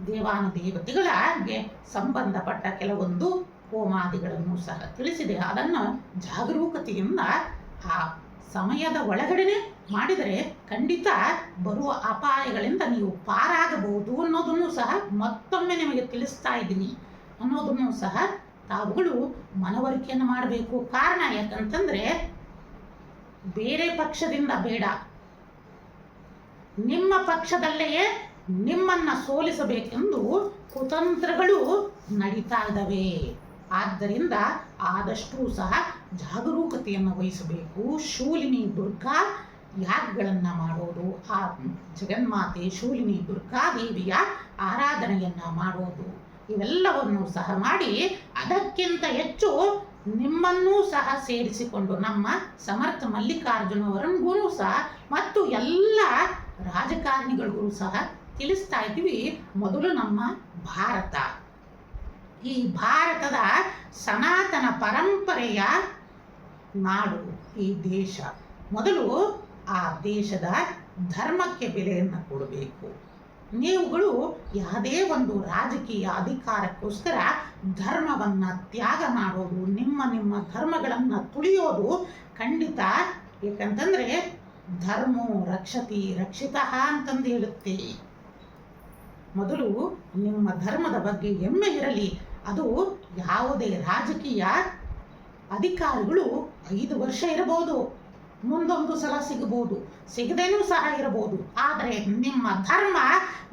ದೇವಾನುದೇವತೆಗಳಿಗೆ ಸಂಬಂಧಪಟ್ಟ ಕೆಲವೊಂದು ಹೋಮಾದಿಗಳನ್ನು ಸಹ ತಿಳಿಸಿದೆ. ಅದನ್ನು ಜಾಗರೂಕತೆಯಿಂದ ಆ ಸಮಯದ ಒಳಗಡೆ ಮಾಡಿದರೆ ಖಂಡಿತ ಬರುವ ಅಪಾಯಗಳಿಂದ ನೀವು ಪಾರಾಗಬಹುದು ಅನ್ನೋದನ್ನು ಸಹ ಮತ್ತೊಮ್ಮೆ ನಿಮಗೆ ತಿಳಿಸ್ತಾ ಇದ್ದೀನಿ ಅನ್ನೋದನ್ನು ಸಹ ತಾವುಗಳು ಮನವರಿಕೆಯನ್ನು ಮಾಡಬೇಕು. ಕಾರಣ ಯಾಕಂತಂದರೆ ಬೇರೆ ಪಕ್ಷದಿಂದ ಬೇಡ, ನಿಮ್ಮ ಪಕ್ಷದಲ್ಲೆಯೇ ನಿಮ್ಮನ್ನು ಸೋಲಿಸಬೇಕೆಂದು ಕುತಂತ್ರಗಳು ನಡೀತಾ ಇದ್ದಾವೆ. ಆದ್ದರಿಂದ ಆದಷ್ಟು ಸಹ ಜಾಗರೂಕತೆಯನ್ನು ವಹಿಸಬೇಕು. ಶೂಲಿನಿ ದುರ್ಗಾ ಯಾಗಗಳನ್ನು ಮಾಡೋದು, ಆ ಜಗನ್ಮಾತೆ ಶೂಲಿನಿ ದುರ್ಗಾದೇವಿಯ ಆರಾಧನೆಯನ್ನು ಮಾಡೋದು, ಇವೆಲ್ಲವನ್ನು ಸಹ ಮಾಡಿ ಅದಕ್ಕಿಂತ ಹೆಚ್ಚು ನಿಮ್ಮನ್ನೂ ಸಹ ಸೇರಿಸಿಕೊಂಡು ನಮ್ಮ ಸಮರ್ಥ ಮಲ್ಲಿಕಾರ್ಜುನವರಿಗೂ ಸಹ ಮತ್ತು ಎಲ್ಲ ರಾಜಕಾರಣಿಗಳಿಗೂ ಸಹ ತಿಳಿಸ್ತಾ ಇದ್ದೀವಿ. ಮೊದಲು ನಮ್ಮ ಭಾರತ, ಈ ಭಾರತದ ಸನಾತನ ಪರಂಪರೆಯ ನಾಡು ಈ ದೇಶ. ಮೊದಲು ಆ ದೇಶದ ಧರ್ಮಕ್ಕೆ ಬೆಲೆಯನ್ನು ಕೊಡಬೇಕು. ನೀವುಗಳು ಯಾವುದೇ ಒಂದು ರಾಜಕೀಯ ಅಧಿಕಾರಕ್ಕೋಸ್ಕರ ಧರ್ಮವನ್ನು ತ್ಯಾಗ ಮಾಡೋದು, ನಿಮ್ಮ ಧರ್ಮಗಳನ್ನು ತುಳಿಯೋದು ಖಂಡಿತ. ಏಕೆಂತಂದರೆ ಧರ್ಮೋ ರಕ್ಷತಿ ರಕ್ಷಿತಃ ಅಂತಂದು ಹೇಳುತ್ತೆ. ಮೊದಲು ನಿಮ್ಮ ಧರ್ಮದ ಬಗ್ಗೆ ಹೆಮ್ಮೆ ಇರಲಿ. ಅದು ಯಾವುದೇ ರಾಜಕೀಯ ಅಧಿಕಾರಿಗಳು 5 ವರ್ಷ ಇರಬಹುದು, ಮುಂದೊಂದು ಸಲ ಸಿಗಬಹುದು, ಸಿಗದೇನೂ ಸಹ ಇರಬಹುದು. ಆದರೆ ನಿಮ್ಮ ಧರ್ಮ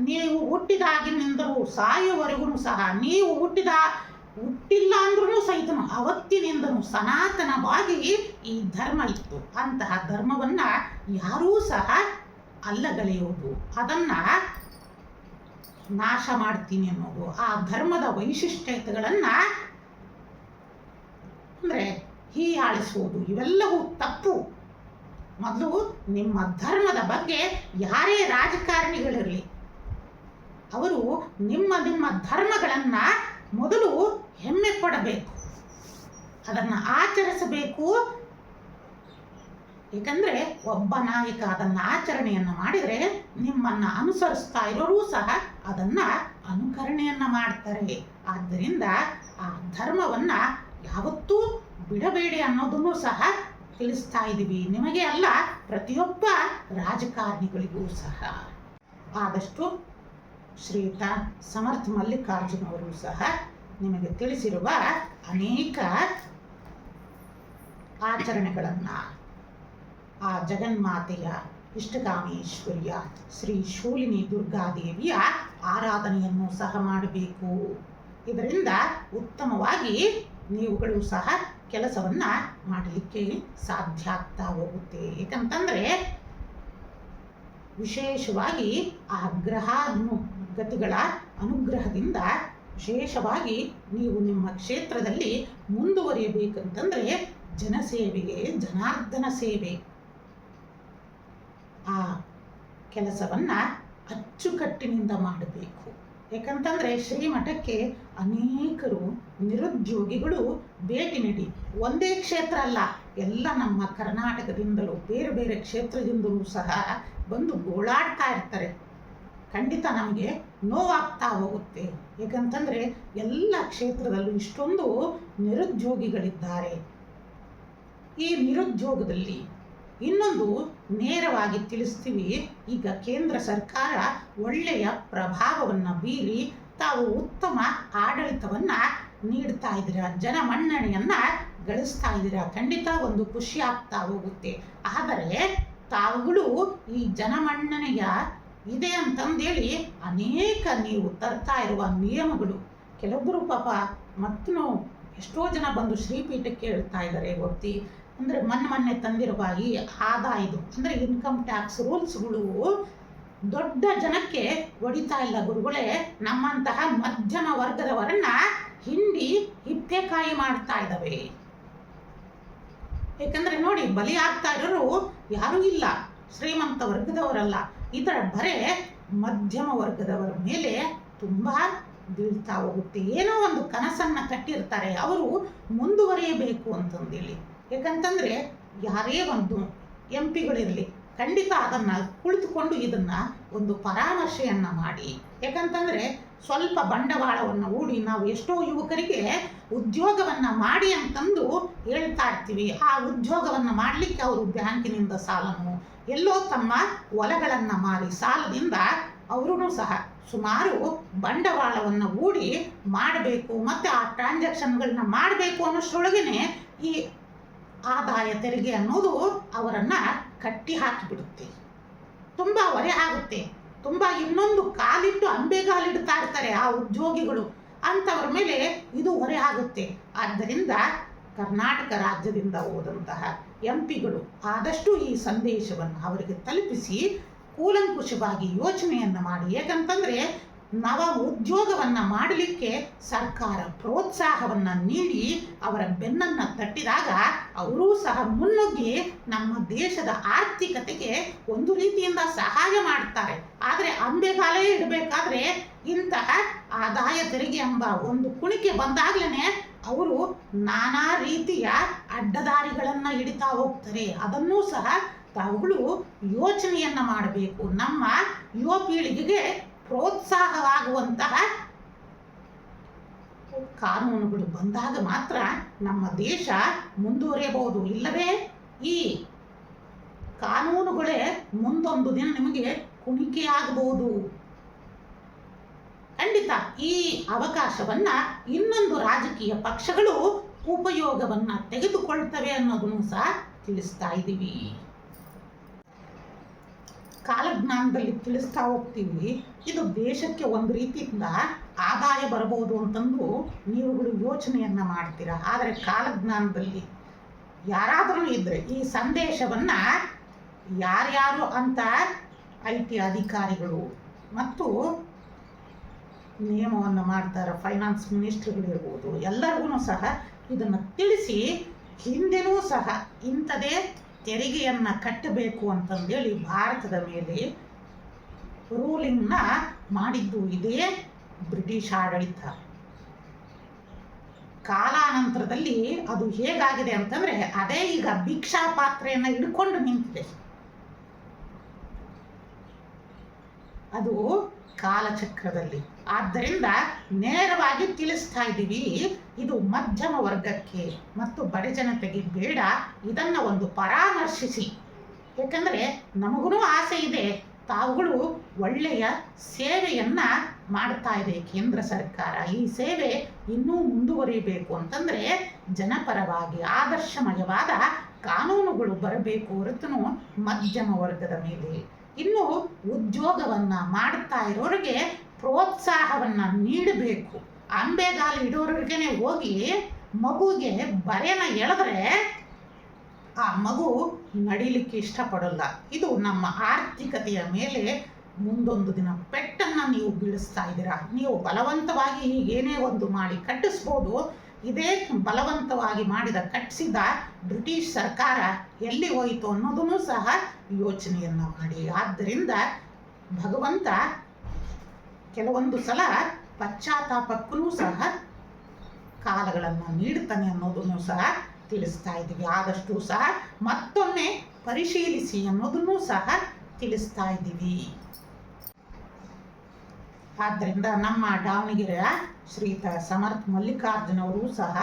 ನೀವು ಹುಟ್ಟಿದಾಗಿನಿಂದಲೂ ಸಾಯುವವರೆಗೂ ಸಹ, ನೀವು ಹುಟ್ಟಿಲ್ಲ ಅಂದ್ರೂ ಸಹಿತ ಅವತ್ತಿನಿಂದಲೂ ಸನಾತನವಾಗಿ ಈ ಧರ್ಮ ಇತ್ತು. ಅಂತಹ ಧರ್ಮವನ್ನು ಯಾರೂ ಸಹ ಅಲ್ಲಗಳೆಯುವುದು, ಅದನ್ನು ನಾಶ ಮಾಡ್ತೀನಿ ಅನ್ನೋದು, ಆ ಧರ್ಮದ ವೈಶಿಷ್ಟ್ಯತೆಗಳನ್ನು ಅಂದರೆ ಹೀಯಾಳಿಸುವುದು, ಇವೆಲ್ಲವೂ ತಪ್ಪು. ಮೊದಲು ನಿಮ್ಮ ಧರ್ಮದ ಬಗ್ಗೆ ಯಾರೇ ರಾಜಕಾರಣಿಗಳಿರಲಿ, ಅವರು ನಿಮ್ಮ ಧರ್ಮಗಳನ್ನು ಮೊದಲು ಹೆಮ್ಮೆ ಪಡಬೇಕು, ಅದನ್ನು ಆಚರಿಸಬೇಕು. ಏಕೆಂದರೆ ಒಬ್ಬ ನಾಯಕ ಅದನ್ನು ಆಚರಣೆಯನ್ನು ಮಾಡಿದರೆ ನಿಮ್ಮನ್ನು ಅನುಸರಿಸ್ತಾ ಇರೋರು ಸಹ ಅದನ್ನು ಅನುಕರಣೆಯನ್ನು ಮಾಡ್ತಾರೆ. ಆದ್ದರಿಂದ ಆ ಧರ್ಮವನ್ನು ಯಾವತ್ತೂ ಬಿಡಬೇಡಿ ಅನ್ನೋದನ್ನು ಸಹ ತಿಳಿಸ್ತಾ ಇದ್ದೀವಿ. ನಿಮಗೆ ಅಲ್ಲ, ಪ್ರತಿಯೊಬ್ಬ ರಾಜಕಾರಣಿಗಳಿಗೂ ಸಹ. ಆದಷ್ಟು ಶ್ರೀಯುತ ಸಮರ್ಥ ಮಲ್ಲಿಕಾರ್ಜುನವರು ಸಹ ನಿಮಗೆ ತಿಳಿಸಿರುವ ಅನೇಕ ಆಚರಣೆಗಳನ್ನು, ಆ ಜಗನ್ಮಾತೆಯ ಇಷ್ಟಕಾಮೇಶ್ವರಿಯ ಶ್ರೀ ಶೂಲಿನಿ ದುರ್ಗಾದೇವಿಯ ಆರಾಧನೆಯನ್ನು ಸಹ ಮಾಡಬೇಕು. ಇದರಿಂದ ಉತ್ತಮವಾಗಿ ನೀವುಗಳು ಸಹ ಕೆಲಸವನ್ನು ಮಾಡಲಿಕ್ಕೆ ಸಾಧ್ಯ ಆಗ್ತಾ ಹೋಗುತ್ತೆ. ಏಕೆಂತಂದರೆ ವಿಶೇಷವಾಗಿ ಆ ಗತಿಗಳ ಅನುಗ್ರಹದಿಂದ ವಿಶೇಷವಾಗಿ ನೀವು ನಿಮ್ಮ ಕ್ಷೇತ್ರದಲ್ಲಿ ಮುಂದುವರಿಯಬೇಕಂತಂದರೆ ಜನಸೇವೆಗೆ, ಜನಾರ್ದನ ಸೇವೆ, ಆ ಕೆಲಸವನ್ನು ಅಚ್ಚುಕಟ್ಟಿನಿಂದ ಮಾಡಬೇಕು. ಏಕೆಂತಂದರೆ ಶ್ರೀಮಠಕ್ಕೆ ಅನೇಕರು ನಿರುದ್ಯೋಗಿಗಳು ಭೇಟಿ ನೀಡಿ, ಒಂದೇ ಕ್ಷೇತ್ರ ಅಲ್ಲ, ಎಲ್ಲ ನಮ್ಮ ಕರ್ನಾಟಕದಿಂದಲೂ ಬೇರೆ ಬೇರೆ ಕ್ಷೇತ್ರದಿಂದಲೂ ಸಹ ಬಂದು ಗೋಳಾಡ್ತಾ ಇರ್ತಾರೆ. ಖಂಡಿತ ನಮಗೆ ನೋವಾಗ್ತಾ ಹೋಗುತ್ತೆ. ಏಕೆಂತಂದರೆ ಎಲ್ಲ ಕ್ಷೇತ್ರದಲ್ಲೂ ಇಷ್ಟೊಂದು ನಿರುದ್ಯೋಗಿಗಳಿದ್ದಾರೆ. ಈ ನಿರುದ್ಯೋಗದಲ್ಲಿ ಇನ್ನೊಂದು ನೇರವಾಗಿ ತಿಳಿಸ್ತೀವಿ. ಈಗ ಕೇಂದ್ರ ಸರ್ಕಾರ ಒಳ್ಳೆಯ ಪ್ರಭಾವವನ್ನು ಬೀರಿ ತಾವು ಉತ್ತಮ ಆಡಳಿತವನ್ನು ನೀಡ್ತಾ ಇದ್ದೀರಾ, ಜನಮನ್ನಣೆಯನ್ನು ಗಳಿಸ್ತಾ ಇದ್ದೀರಾ. ಖಂಡಿತ ಒಂದು ಖುಷಿ ಆಗ್ತಾ ಹೋಗುತ್ತೆ. ಆದರೆ ತಾವುಗಳು ಈ ಜನಮನ್ನಣೆಯ ಇದೆ ಅಂತಂದೇಳಿ ಅನೇಕ ನೀವು ತರ್ತಾ ಇರುವ ನಿಯಮಗಳು, ಕೆಲವೊಬ್ಬರು ಪಾಪ ಮತ್ತು ಎಷ್ಟೋ ಜನ ಬಂದು ಶ್ರೀಪೀಠಕ್ಕೆ ಹೇಳ್ತಾ ಇದ್ದಾರೆ ಗೊತ್ತಿ, ಅಂದರೆ ಮೊನ್ನೆ ತಂದಿರುವ ಈ ಆದಾಯದು ಅಂದರೆ ಇನ್ಕಮ್ ಟ್ಯಾಕ್ಸ್ ರೂಲ್ಸ್ಗಳು ದೊಡ್ಡ ಜನಕ್ಕೆ ಹೊಡಿತಾ ಇಲ್ಲ ಗುರುಗಳೇ, ನಮ್ಮಂತಹ ಮಧ್ಯಮ ವರ್ಗದವರನ್ನ ಹಿಂಡಿ ಹಿಪ್ಪೆಕಾಯಿ ಮಾಡ್ತಾ ಇದ್ದಾವೆ. ಯಾಕಂದ್ರೆ ನೋಡಿ, ಬಲಿ ಆಗ್ತಾ ಇರೋರು ಯಾರೂ ಇಲ್ಲ, ಶ್ರೀಮಂತ ವರ್ಗದವರಲ್ಲ, ಇದರ ಬರೇ ಮಧ್ಯಮ ವರ್ಗದವರ ಮೇಲೆ ತುಂಬಾ ಬೀಳ್ತಾ ಹೋಗುತ್ತೆ. ಏನೋ ಒಂದು ಕನಸನ್ನ ಕಟ್ಟಿರ್ತಾರೆ, ಅವರು ಮುಂದುವರಿಯಬೇಕು ಅಂತಂದೇಳಿ. ಯಾಕಂತಂದ್ರೆ ಯಾರೇ ಒಂದು MP ಗಳಿರಲಿ, ಖಂಡಿತ ಅದನ್ನ ಕುಳಿತುಕೊಂಡು ಇದನ್ನ ಒಂದು ಪರಾಮರ್ಶೆಯನ್ನ ಮಾಡಿ. ಯಾಕಂತಂದ್ರೆ ಸ್ವಲ್ಪ ಬಂಡವಾಳವನ್ನು ಹೂಡಿ ನಾವು ಎಷ್ಟೋ ಯುವಕರಿಗೆ ಉದ್ಯೋಗವನ್ನ ಮಾಡಿ ಅಂತಂದು ಹೇಳ್ತಾ ಇರ್ತೀವಿ. ಆ ಉದ್ಯೋಗವನ್ನ ಮಾಡಲಿಕ್ಕೆ ಅವರು ಬ್ಯಾಂಕಿನಿಂದ ಸಾಲನು, ಎಲ್ಲೋ ತಮ್ಮ ಹೊಲಗಳನ್ನು ಮಾರಿ ಸಾಲದಿಂದ ಅವರೂ ಸಹ ಸುಮಾರು ಬಂಡವಾಳವನ್ನು ಹೂಡಿ ಮಾಡಬೇಕು, ಮತ್ತು ಆ ಟ್ರಾನ್ಸಾಕ್ಷನ್ಗಳನ್ನ ಮಾಡಬೇಕು ಅನ್ನೋಷ್ಟರೊಳಗೇನೆ ಈ ಆದಾಯ ತೆರಿಗೆ ಅನ್ನೋದು ಅವರನ್ನು ಕಟ್ಟಿ ಹಾಕಿಬಿಡುತ್ತೆ. ತುಂಬ ಹೊರೆ ಆಗುತ್ತೆ, ತುಂಬ ಇನ್ನೊಂದು ಕಾಲಿಟ್ಟು ಅಂಬೆಗಾಲಿಡ್ತಾ ಇರ್ತಾರೆ ಆ ಉದ್ಯೋಗಿಗಳು, ಅಂಥವ್ರ ಮೇಲೆ ಇದು ಹೊರೆ ಆಗುತ್ತೆ. ಆದ್ದರಿಂದ ಕರ್ನಾಟಕ ರಾಜ್ಯದಿಂದ ಹೋದಂತಹ MP ಗಳು ಆದಷ್ಟು ಈ ಸಂದೇಶವನ್ನು ಅವರಿಗೆ ತಲುಪಿಸಿ ಕೂಲಂಕುಷವಾಗಿ ಯೋಚನೆಯನ್ನು ಮಾಡಿ. ಯಾಕಂತಂದರೆ ನವ ಉದ್ಯೋಗವನ್ನು ಮಾಡಲಿಕ್ಕೆ ಸರ್ಕಾರ ಪ್ರೋತ್ಸಾಹವನ್ನು ನೀಡಿ ಅವರ ಬೆನ್ನನ್ನು ತಟ್ಟಿದಾಗ ಅವರೂ ಸಹ ಮುನ್ನುಗ್ಗಿ ನಮ್ಮ ದೇಶದ ಆರ್ಥಿಕತೆಗೆ ಒಂದು ರೀತಿಯಿಂದ ಸಹಾಯ ಮಾಡ್ತಾರೆ. ಆದರೆ ಅಂಬೆಗಾಲೇ ಇಡಬೇಕಾದ್ರೆ ಇಂತಹ ಆದಾಯ ತೆರಿಗೆ ಎಂಬ ಒಂದು ಕುಣಿಕೆ ಬಂದಾಗಲೇ ಅವರು ನಾನಾ ರೀತಿಯ ಅಡ್ಡದಾರಿಗಳನ್ನು ಹಿಡಿತಾ ಹೋಗ್ತಾರೆ. ಅದನ್ನೂ ಸಹ ತಾವುಗಳು ಯೋಚನೆಯನ್ನು ಮಾಡಬೇಕು. ನಮ್ಮ ಯುವ ಪೀಳಿಗೆಗೆ ಪ್ರೋತ್ಸಾಹವಾಗುವಂತಹ ಕಾನೂನುಗಳು ಬಂದಾಗ ಮಾತ್ರ ನಮ್ಮ ದೇಶ ಮುಂದುವರಿಯಬಹುದು. ಇಲ್ಲವೇ ಈ ಕಾನೂನುಗಳೇ ಮುಂದೊಂದು ದಿನ ನಿಮಗೆ ಕುಣಿಕೆಯಾಗಬಹುದು. ಖಂಡಿತ ಈ ಅವಕಾಶವನ್ನ ಇನ್ನೊಂದು ರಾಜಕೀಯ ಪಕ್ಷಗಳು ಉಪಯೋಗವನ್ನ ತೆಗೆದುಕೊಳ್ತವೆ ಅನ್ನೋದನ್ನು ಸಹ ತಿಳಿಸ್ತಾ ಇದ್ದೀವಿ. ಕಾಲಜ್ಞಾನದಲ್ಲಿ ತಿಳಿಸ್ತಾ ಹೋಗ್ತೀವಿ. ಇದು ದೇಶಕ್ಕೆ ಒಂದು ರೀತಿಯಿಂದ ಆದಾಯ ಬರಬಹುದು ಅಂತಂದು ನೀವುಗಳು ಯೋಚನೆಯನ್ನ ಮಾಡ್ತೀರಾ. ಆದರೆ ಕಾಲಜ್ಞಾನದಲ್ಲಿ ಯಾರಾದರೂ ಇದ್ರೆ ಈ ಸಂದೇಶವನ್ನ ಯಾರ್ಯಾರು ಅಂತ IT ಅಧಿಕಾರಿಗಳು ಮತ್ತು ನಿಯಮವನ್ನು ಮಾಡ್ತಾರೆ, ಫೈನಾನ್ಸ್ ಮಿನಿಸ್ಟ್ರಿಗಳಿರ್ಬೋದು, ಎಲ್ಲರಿಗೂ ಸಹ ಇದನ್ನು ತಿಳಿಸಿ ಹಿಂದೆನೂ ಸಹ ಇಂಥದೇ ತೆರಿಗೆಯನ್ನು ಕಟ್ಟಬೇಕು ಅಂತಂದೇಳಿ ಭಾರತದ ಮೇಲೆ ರೂಲಿಂಗ್ನ ಮಾಡಿದ್ದು ಇದೇ ಬ್ರಿಟಿಷ್ ಆಡಳಿತ. ಕಾಲಾನಂತರದಲ್ಲಿ ಅದು ಹೇಗಾಗಿದೆ ಅಂತಂದರೆ ಅದೇ ಈಗ ಭಿಕ್ಷಾ ಪಾತ್ರೆಯನ್ನು ಹಿಡ್ಕೊಂಡು ನಿಂತಿದೆ. ಅದು ಕಾಲಚಕ್ರದಲ್ಲಿ. ಆದ್ದರಿಂದ ನೇರವಾಗಿ ತಿಳಿಸ್ತಾ ಇದ್ದೀವಿ, ಇದು ಮಧ್ಯಮ ವರ್ಗಕ್ಕೆ ಮತ್ತು ಬಡ ಜನತೆಗೆ ಬೇಡ. ಇದನ್ನು ಒಂದು ಪರಾಮರ್ಶಿಸಿ. ಯಾಕಂದರೆ ನಮಗೂ ಆಸೆ ಇದೆ, ತಾವುಗಳು ಒಳ್ಳೆಯ ಸೇವೆಯನ್ನ ಮಾಡ್ತಾ ಇದೆ ಕೇಂದ್ರ ಸರ್ಕಾರ. ಈ ಸೇವೆ ಇನ್ನೂ ಮುಂದುವರಿಯಬೇಕು ಅಂತಂದರೆ ಜನಪರವಾಗಿ ಆದರ್ಶಮಯವಾದ ಕಾನೂನುಗಳು ಬರಬೇಕು ಹೊರತು ಮಧ್ಯಮ ವರ್ಗದ ಮೇಲೆ. ಇನ್ನು ಉದ್ಯೋಗವನ್ನ ಮಾಡ್ತಾ ಇರೋರಿಗೆ ಪ್ರೋತ್ಸಾಹವನ್ನ ನೀಡಬೇಕು. ಅಂಬೆಗಾಲು ಇಡೋರಿಗೆ ಹೋಗಿ ಮಗುಗೆ ಬರೆನ ಎಳೆದ್ರೆ ಆ ಮಗು ನಡಿಲಿಕ್ಕೆ ಇಷ್ಟಪಡಲ್ಲ. ಇದು ನಮ್ಮ ಆರ್ಥಿಕತೆಯ ಮೇಲೆ ಮುಂದೊಂದು ದಿನ ಪೆಟ್ಟನ್ನು ನೀವು ಬೀಳಿಸ್ತಾ ಇದ್ದೀರಾ. ನೀವು ಬಲವಂತವಾಗಿ ಏನೇ ಒಂದು ಮಾಡಿ ಕಟ್ಟಿಸ್ಬೋದು. ಇದೇ ಬಲವಂತವಾಗಿ ಕಟ್ಟಿಸಿದ ಬ್ರಿಟಿಷ್ ಸರ್ಕಾರ ಎಲ್ಲಿ ಹೋಯಿತು ಅನ್ನೋದನ್ನು ಸಹ ಯೋಚನೆಯನ್ನು ಮಾಡಿ. ಆದ್ದರಿಂದ ಭಗವಂತ ಕೆಲವೊಂದು ಸಲ ಪಶ್ಚಾತ್ತಾಪಕ್ಕೂ ಸಹ ಕಾಲಗಳನ್ನು ನೀಡುತ್ತಾನೆ ಅನ್ನೋದನ್ನು ಸಹ ತಿಳಿಸ್ತಾ ಇದ್ದೀವಿ. ಆದಷ್ಟು ಸಹ ಮತ್ತೊಮ್ಮೆ ಪರಿಶೀಲಿಸಿ ಅನ್ನೋದನ್ನು ಸಹ ತಿಳಿಸ್ತಾ ಇದ್ದೀವಿ. ಆದ್ದರಿಂದ ನಮ್ಮ ದಾವಣಗೆರೆಯ ಶ್ರೀಯುತ ಸಮರ್ಥ ಮಲ್ಲಿಕಾರ್ಜುನವರು ಸಹ